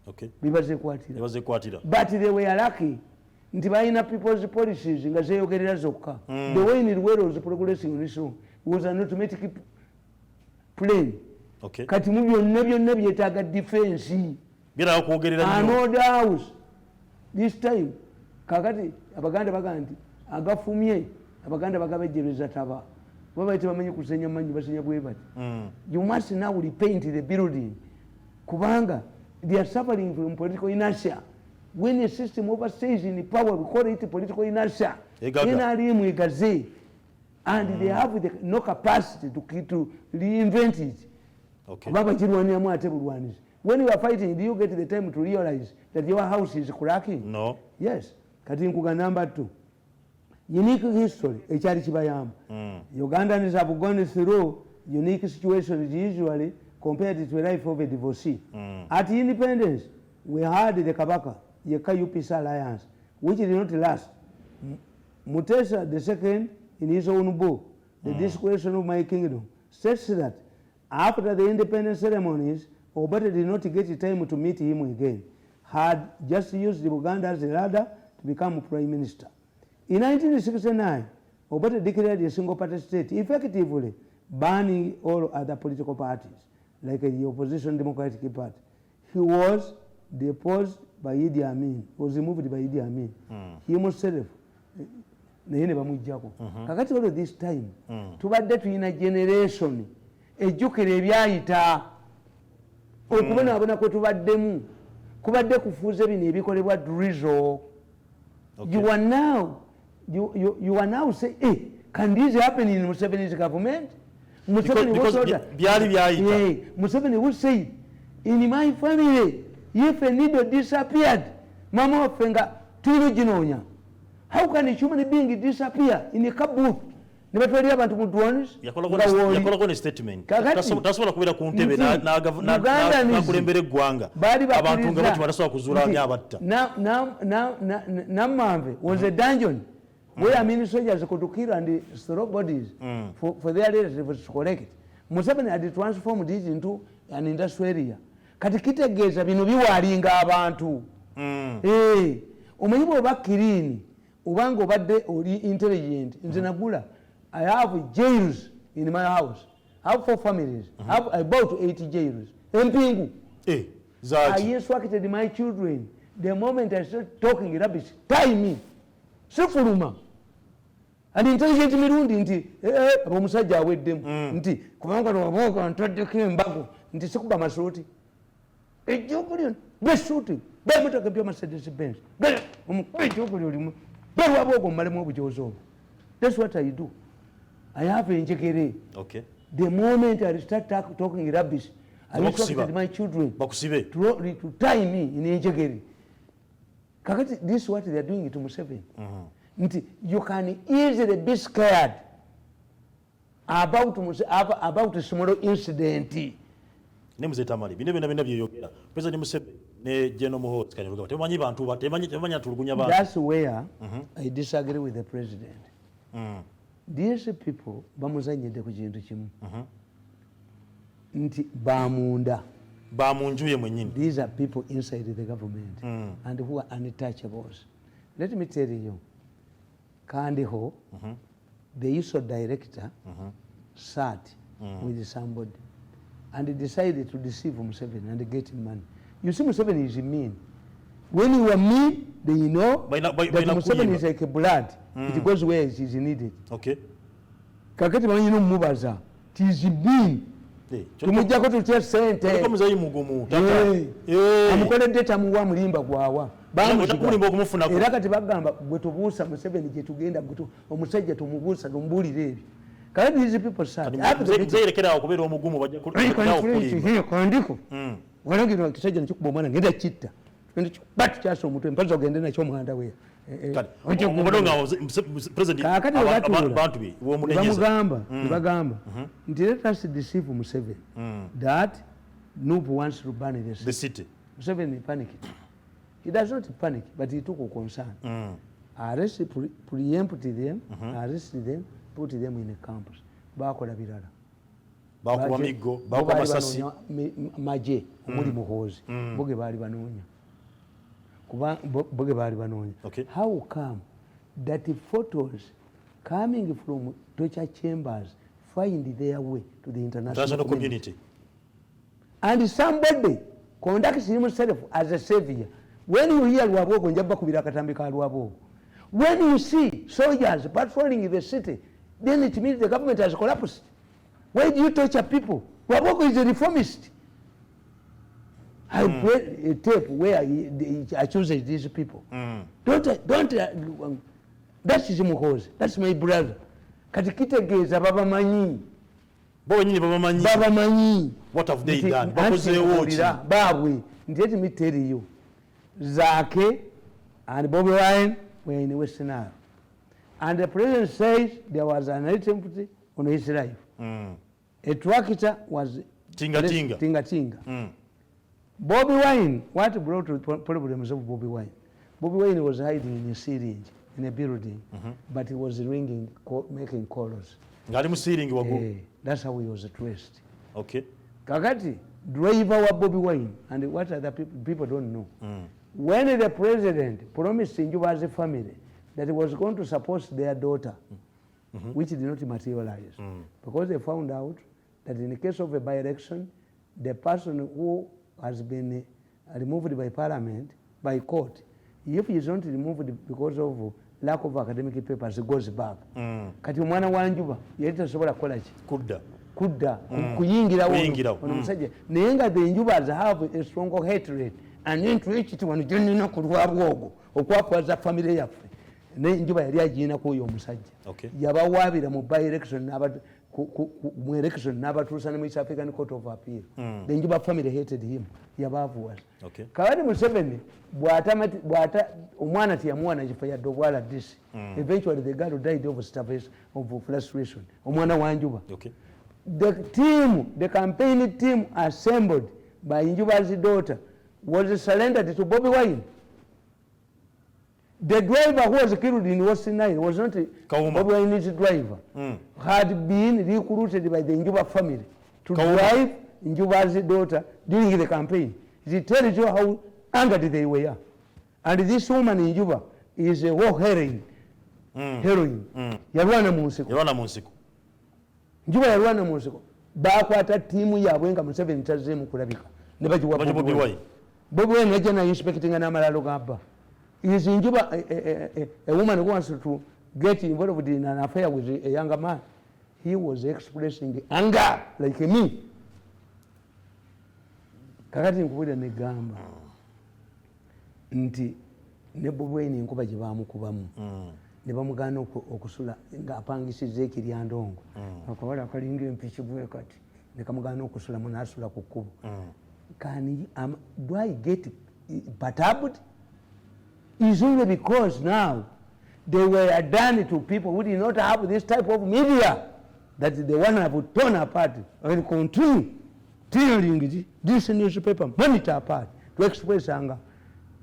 Okay. Bibazekwatira. But they were lucky nti balina people's policies nga zeeyogerera zokka. The way in Luwero was progressing on this was an automatic plane. Okay. Kati mu byonna byetaaga defense. Bira okwogerera nnyo. Another house. This time kakati abaganda baga nti agafumye abaganda bagabejjereza taba. Baba tebamanyi kusenya manyi basenya bwe bati. You must now repaint the building. Kubanga they are suffering from political inertia. When a system overstays in power, we call it political inertia. And they have no capacity to reinvent it. Okay. When you are fighting, do you get the time to realize that your house is cracking? No. Yes. Number 2. Unique history. Ugandans have gone through unique situations usually compared to the life of a divorcee. At independence, we had the Kabaka, the Kayu Peace Alliance, which did not last. Mutesa II, in his own book, The Discretion of My Kingdom, states that after the independence ceremonies, Obote did not get time to meet him again, had just used Uganda as a ladder to become Prime Minister. In 1969, Obote declared a single-party state, effectively banning all other political parties, like the opposition Democratic Party. He was deposed by Idi Amin, was removed by Idi Amin. He himself, kakati all this time, tubadde tulina generation ejjukira ebyayita okubonaabona kwe tubaddemu kubadde kufuuza bino ebikolebwa drizzle. You are now saying, hey, can this happen in Museveni's government? Museveni would say, in my family, if a needle disappeared, Mama Fenga, Tulujinonya. How can a human being disappear in a cupboard? Never told you about the ones. Yakolakone statement. That's what I could have counted. Namave was a dungeon where many soldiers could kill and throw bodies for their leaders to collect it. Museveni had transformed it into an industrial area. Katikita geza bino biwalinga abantu. Omanyi bw'oba kirini obanga obadde oli intelligent nze nagula I have jails in my house. I have 4 families. I have about 80 jails. Empingu. I instructed my children. The moment I started talking rubbish, tie me. Sifuluma. An intelligent Mirundi nti omusajja aweddemu nti kubanga waboka ntaddeko embago nti sikuba masoti. Ejjoogo lyonna besuuti bemotoka bya Mercedes Benz. Ejjoogo lyolimu berwabogo mmalemu obujozi obwo. That's what I do. I have a njekere. Okay. The moment I start talking rubbish, I instructed my children to tie me in njekere. Kakati, this is what they are doing to Museveni. You can easily be scared about a small incident. Nemuze Tamale bino bina byeyogera President Museveni ne General Muhoozi kaliruga temanyi bantu temanyi atulugunya bantu. That's where I disagree with the president. These people bamuzanyidde ku kintu kimu nti bamunda bamunjuye mwenyini. These are people inside the government and who are untouchables. Let me tell you, Kandiho, the ISO director, sat with somebody and decided to deceive Museveni and get him money. You see, Museveni is mean. When you are mean, they know that Museveni is like a blood. It goes where it is needed. Okay. Kakati banyino mubaza. It is mean. Tumujjako tutya sente. Ko muzayi mugumu tata. Amukoledde tamuwa mulimba gwawa. Mulimba okumufuna ko. Era kati bagamba gwe tubuusa Museveni gye tugenda omusajja tumubuusa tumbulire ebyo. Kakati these people sad. Zerekera okubeera omugumu bajja kulimba. Kandiko. Walangirwa kisajja nekikuba omwana ngenda kitta. But kyasa omutwe mpaza ogende nakyo omwanda we. Bagamba nti let us deceive Museveni that Nubu wants to ban the city. Museveni panicked. He does not panic, but he took a concern. Arrest, preempt them, arrest them, put them in a campus. Bakola birala. Bakuba migo, bakuba masasi. Maje, omuli Muhoozi. Boge baali banoonya. Okay. How come that the photos coming from torture chambers find their way to the international community? And somebody conducts himself as a savior. When you hear Lwabogo, njaba kubira katambi ka Lwabogo. When you see soldiers patrolling the city, then it means the government has collapsed. Why do you torture people? Lwabogo is a reformist. I played a tape where he accuses these people. Don't that is Muhoozi. That's my brother. Katikitegeeza babamanyi. Babamanyi. What have they done? Babwe. Let me tell you. Zake and Bobby Wine were in Western Nile. And the president says there was an attempt on his life. A tractor was tinga. Bobby Wine, what brought the problems of Bobby Wine? Bobby Wine was hiding in a syringe, in a building, but he was ringing, making calls. That's how he was traced. Okay. Kakati, driver wa Bobby Wine, and what other people don't know. When the president promised Njuba's family that he was going to support their daughter, which did not materialize, because they found out that in the case of a by-election, the person who has been removed by parliament, by court, if he is not removed because of lack of academic papers, he goes back. Kati omwana wa Njuba yali tasobola kukola ki? Kudda. kudda kuyingira ono musajja naye nga the Njubas have a strong hatred and interest wano gyonnina ku lwabwogo okwakwaza famire yaffe n'enjuba yali agiina ku oyo omusajja yabawaabira mu by-election mu election n'abatuusa ne mu East African Court of Appeal. The Njuba family hated him. Yabaavuwala. Kakati Museveni bw'ata omwana teyamuwa na kifo yadde obwala disi. Eventually the girl died of starvation, of frustration. Omwana wa Njuba. The campaign team assembled by Njuba's daughter was surrendered to Bobi Wine. The driver who was killed in West Nile was not Bobi Wine's driver. Had been recruited by the Njuba family to drive Njuba's daughter during the campaign. It tells you how angered they were. And this woman in Njuba is a war heroine. Yalwana mu nsiko. Njuba yalwana mu nsiko. Bakwata tiimu yaabwe nga Museveni tazzeemu kulabika. Ne bagiwa Bobi Wine. Bobi Wine yajja naye inspecting n'amalalo g'abba. Is Njuba a woman who wants to get involved in an affair with a younger man? He was expressing anger like me. Kakati nkubira ne gamba nti ne Bobi Wine enkuba gye baamukubamu ne bamugana okusula nga apangisizza ekiryandongo akawala akalinga empiki bwe kati ne kamugana okusulamu n'asula ku kkubo. Do I get perturbed? It's only because now they were done to people who did not have this type of media that the one have torn apart and continue telling this newspaper monitor apart to express anger.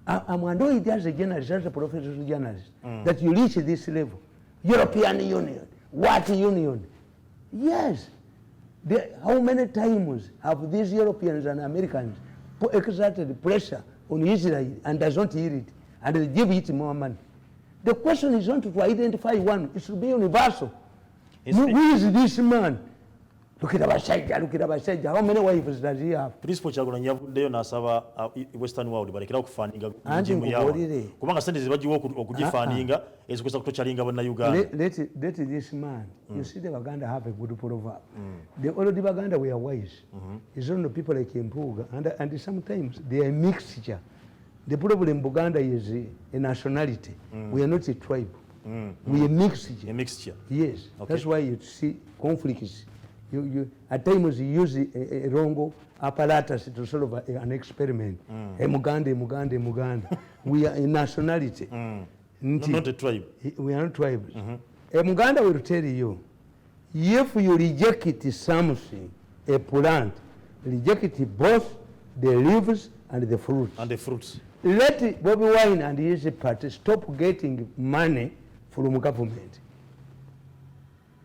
I'm annoyed as a journalist, as a professional journalist, that you reach this level. European Union, what union? Yes. How many times have these Europeans and Americans exerted pressure on Israel and does not hear it? And they give it more money. The question is not to identify one, it should be universal. Who is this man? Look at Abashaija, how many wives does he have? Principal Kyagulanyi yavuddeyo n'asaba Western world balekera okufaaninga mujimu yaabwe kubanga sente zibagiwa okugifaaninga ezikozesa kutokyalinga bannayuganda. Let this man, you see the Baganda have a good proverb. The already Baganda were wise. It's only people like Mpuga and sometimes they are a mixture. The problem in Buganda is a nationality. We are not a tribe. We are a mixture. A mixture. Yes. That's why you see conflicts. You at times you use a wrong apparatus to solve an experiment. Muganda. We are a nationality. Not a tribe. We are not tribes. Muganda will tell you, if you reject something, a plant, reject both the leaves and the fruits. Let Bobi Wine and his party stop getting money from government.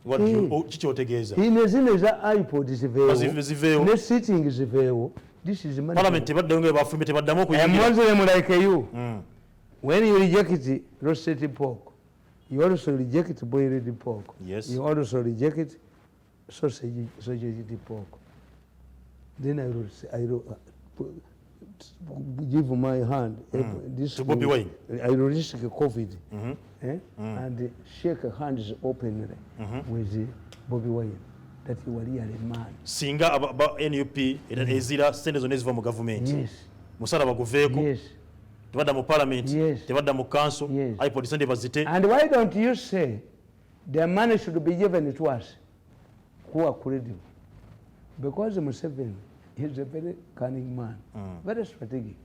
What kiki otegeeza? Inezine za iPod ziveewo ne sitting ziveewo. This is money. Parliament tebadde nga bafumbe tebaddamu okuyingira. Muslim like you. When you reject roasted pork, you also reject boiled pork. Yes. You also reject sausage pork. Then I give my hand this to Bobi Wine. I risk COVID and shake hands openly with Bobi Wine that you are really man. Singa NUP ezira sente zonna eziva mu gavumenti musala baguveeko tebadda mu parliament tebadda mu council iPod sente bazite. And why don't you say the money should be given to us who are credible? Because Museveni is a very cunning man, very strategic.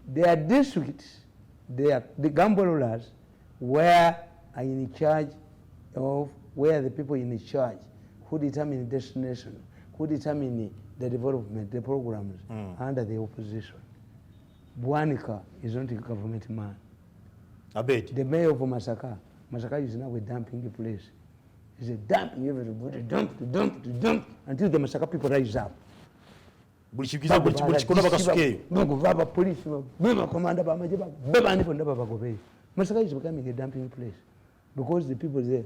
Their districts, the gamblers were in charge of where the people in charge who determine destination, who determine the development, the programs under the opposition. Bwanika is not a government man. Abed. The mayor of Masaka is now a dumping place. It's a dumping, everybody dump until the Masaka people rise up. Baba police, Baba commander, Baba Masaka is becoming a dumping place because the people there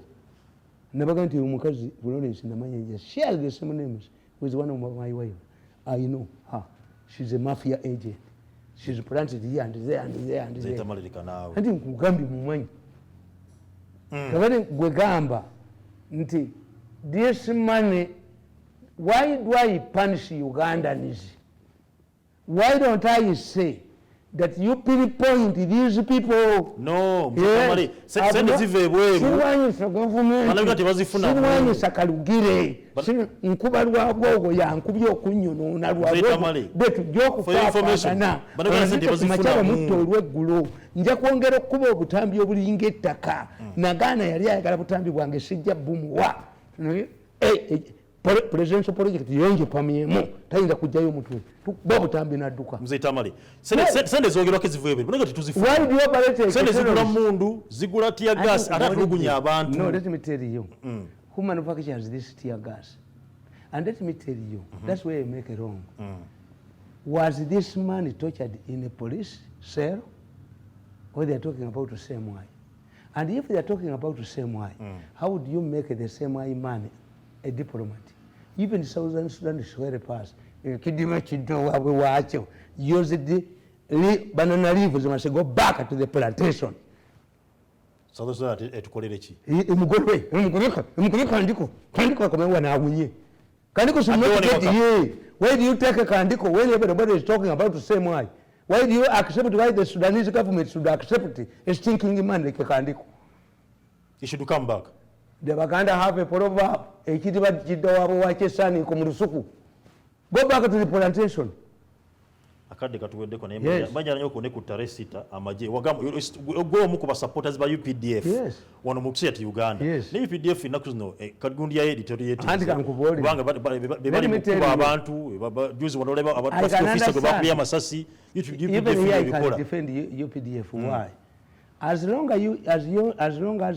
never going to Mukazi Florence in the manager share the same names with one of my wife. I know her. She's a mafia agent. She's planted here and there and there and there. I think Mugambi Mumani. Kavani Gwegamba nti this money why do I punish Ugandans? Why don't I say that you pinpoint these people? No, yes. Sirwanyisa government, sirwanyisa Kalugire, nkuba lwagogo yankubye okunyonona lwagogo betujja okufaafagana machaba mutto olweggulo nja kwongera okuba obutambi obulinga ettaka nagaana yali ayagala butambi bwange sijja bumuwa presidential project yonje pamyemu tayinza kujjayo mutwe tukuba butambi nadduka mzee Tamale sende zogerwako ezivuye ebyo boneka tituzifuna why do you operate sende zigula mundu zigula tear gas atatulugunya abantu. No, let me tell you who manufactures this tear gas, and let me tell you that's where you make it wrong. Was this man tortured in a police cell, or they are talking about the same way? And if they are talking about the same way, how would you make the same way man a diplomat? Even Southern Sudan is very past. Kidima chido wawe wacho. Use the banana leaves must go back to the plantation. Southern Sudan etukolere ki? Mugore kandiko kama na awunye. Kandiko should not get here. Why do you take a kandiko when everybody is talking about the same way? Why do you accept why the Sudanese government should accept a stinking man like a kandiko? He should come back. The Baganda have a proverb, a kitiba jidawa wachesani kumrusuku. Go back to the plantation. Akade katuwede ko naye bajja nanyo ko ne ku tare sita amaje wagamba go mu ku supporters ba UPDF wano mu kusiyati Uganda ne UPDF inaku zino kagundi ya editoriate banga bali mu kuba abantu juzi wano leba abantu officer go bakuya masasi UPDF can defend UPDF. Why? As long as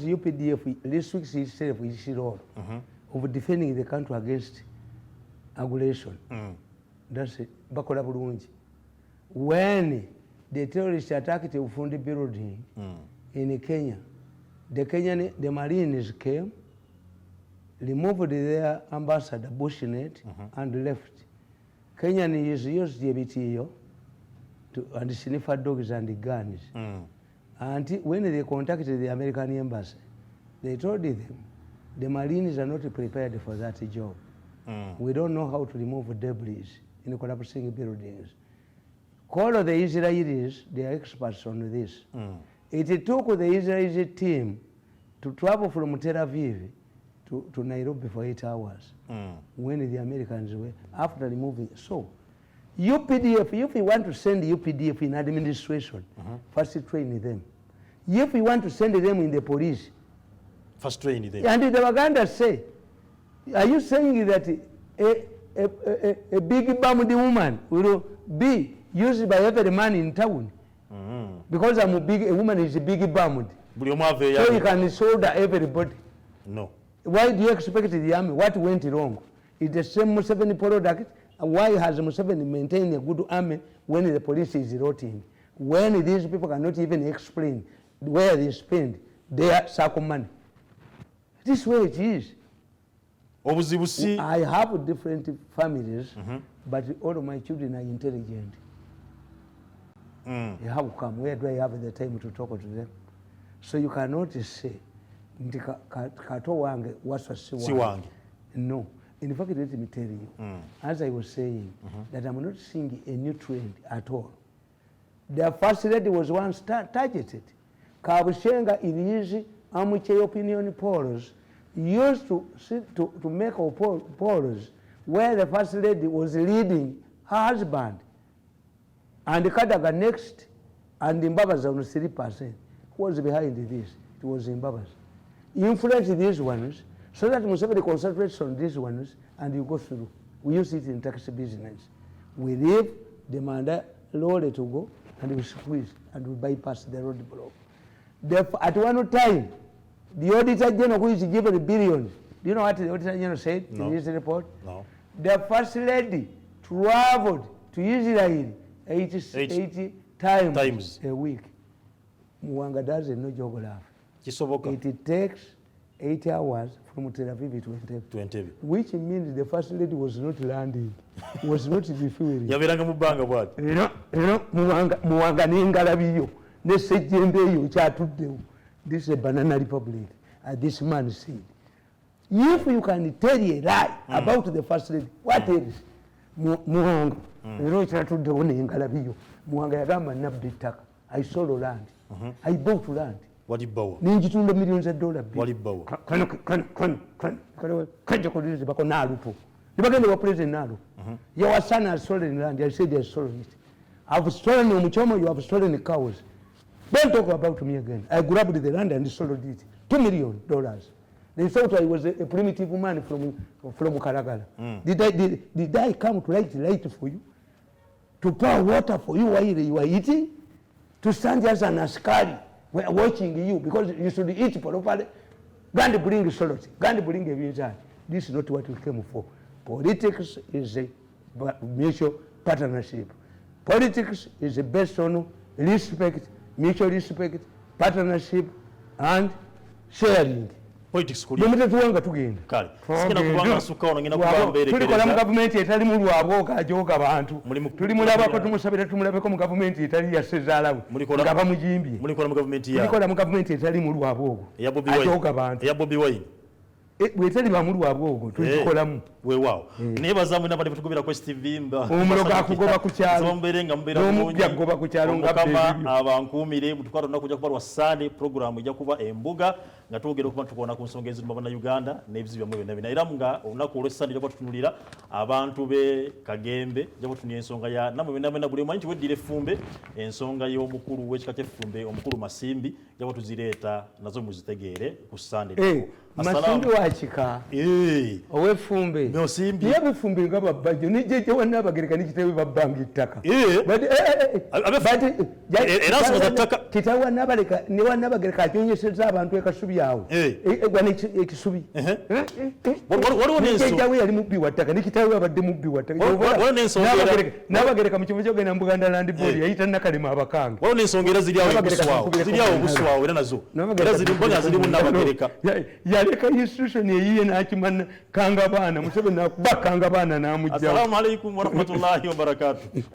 UPDF restricts itself its role of defending the country against aggression, that's it. Bakola bulungi. When the terrorists attacked the Ufundi building in Kenya, the Marines came, removed their ambassador Bushnet and left. Kenyans used the BTO and sniffer dogs and guns. And when they contacted the American embassy, they told them the Marines are not prepared for that job. We don't know how to remove debris in collapsing buildings. Call the Israelis, they are experts on this. It took the Israeli team to travel from Tel Aviv to Nairobi for 8 hours when the Americans were after removing. So, UPDF, if you want to send UPDF in administration, first train them. If you want to send them in the police, first train them. And the Uganda say, are you saying that a big bummed woman will be used by every man in town? Because a woman is a big bummed. So you can shoulder everybody. No. Why do you expect the army? What went wrong? It's the same Museveni product. Why has Museveni maintained a good army when the police is rotting? When these people cannot even explain where they spend their circle money. This way it is. I have different families, but all of my children are intelligent. They have come. Where do I have the time to talk to them? So you cannot say, Kato wange wasa si wange. No. In fact, let me tell you, as I was saying, that I'm not seeing a new trend at all. The first lady was once targeted. Kabushenga Ilizi Amuche opinion polls used to make polls where the first lady was leading her husband, and the Kadaga next, and Mbabazi on 3%. Who was behind this? It was Mbabazi. Influence these ones so that Museveni concentrates on these ones and you go through. We use it in taxi business. We leave the Manda lorry to go and we squeeze and we bypass the road block. At one time, the Auditor General, who is given billions, do you know what the Auditor General said in his report? No. The First Lady traveled to Israel 80 times a week. Mwanga does no geography. It takes 8 hours from Tel Aviv to Entebbe. Which means the First Lady was not landing, was not refueling. Yaberanga mubanga bwati. Mwanga n'engalabiyo n'essejjembe eyo kyatuddewo. This is a banana republic, as this man said. If you can tell a lie about the first lady, what else? Muhanga. Muhanga yagamba nabbi ettaka. I sold land. I bought land. Walibbawa. Ninjitunda millions of dollars. Walibbawa. Kajja kulize bako nalupo. Nibagende wa president nalu. Your son has stolen land. I said he has stolen it. I've stolen Omuchoma, you have stolen the cows. Don't talk about me again. I grabbed the land and sold it. $2 million. They thought I was a primitive man from Karagala. Did I come to light for you? To pour water for you while you are eating? To stand as an askari watching you because you should eat properly? Gandhi bring salt. Gandhi bring a visa. This is not what we came for. Politics is a mutual partnership. Politics is based on respect, mutual respect, partnership, and sharing. Politics kuli. Tuwanga tugenda. Kale. Sikina kubanga sukaona ngina kubambere. Tuli kola mu government etali mu lwabwoka ajoga abantu. Tuli mulabako tumusabira tumulabeko mu government etali yasezaalawe. Ngaba mujimbye. Muli kola mu government ya. Tuli kola mu government etali mu lwabwogo. Ajoga abantu. Ya Bobby Wine. Bwetali ba mu lwabwogo tulikolamu. Weewaawo. Nebaza mwena bali tukubira Quest TV mba. Omuloga akugoba ku kyalo. Zombere nga mbera munyi. N'omupya agoba ku kyalo nga kama abankumire mutukwaro nakuja kubalwa Sunday program ijja kuba embuga nga twogera okuba tukona ku nsonga eziri mu Uganda n'ebizibu bimwe byonna era nga olunaku olwo Sunday ijja kutunulira abantu be Kagembe ijja kutunya ensonga ya namwe bena buli mwanyi weddire Fumbe ensonga y'omukulu w'ekika ky'Effumbe omukulu Masimbi ijja kutuzireeta nazo muzitegeere ku Sunday. Masimbi wa kika. Ow'Effumbe. Nosimbi. Y'Effumbe nga babbajo n'ejjeje wannabagereka n'ekitewe babbanga ettaka. Era nsonga ttaka. Kitawe wannabaleka ne wannabagereka akyonyesezza abantu ekasubi awo. Egwa n'ekisubi. Waliwo n'ensonga. Ejjejawe yali mubbi wa ttaka n'ekitawe abadde mubbi wa ttaka. Waliwo n'ensonga. N'abagereka mu kifo ky'ogenda mu Buganda Land Board yayita Nakalema Abakanga. Waliwo n'ensonga era ziri awo obuswawo. Ziri awo obuswawo era nazo. Era ziri mbona ziri mu Nabagereka. Yaleka institution eyiye n'akimana kanga baana Museveni n'akuba kanga baana n'amugjawo. Assalamu alaikum warahmatullahi wabarakatuh.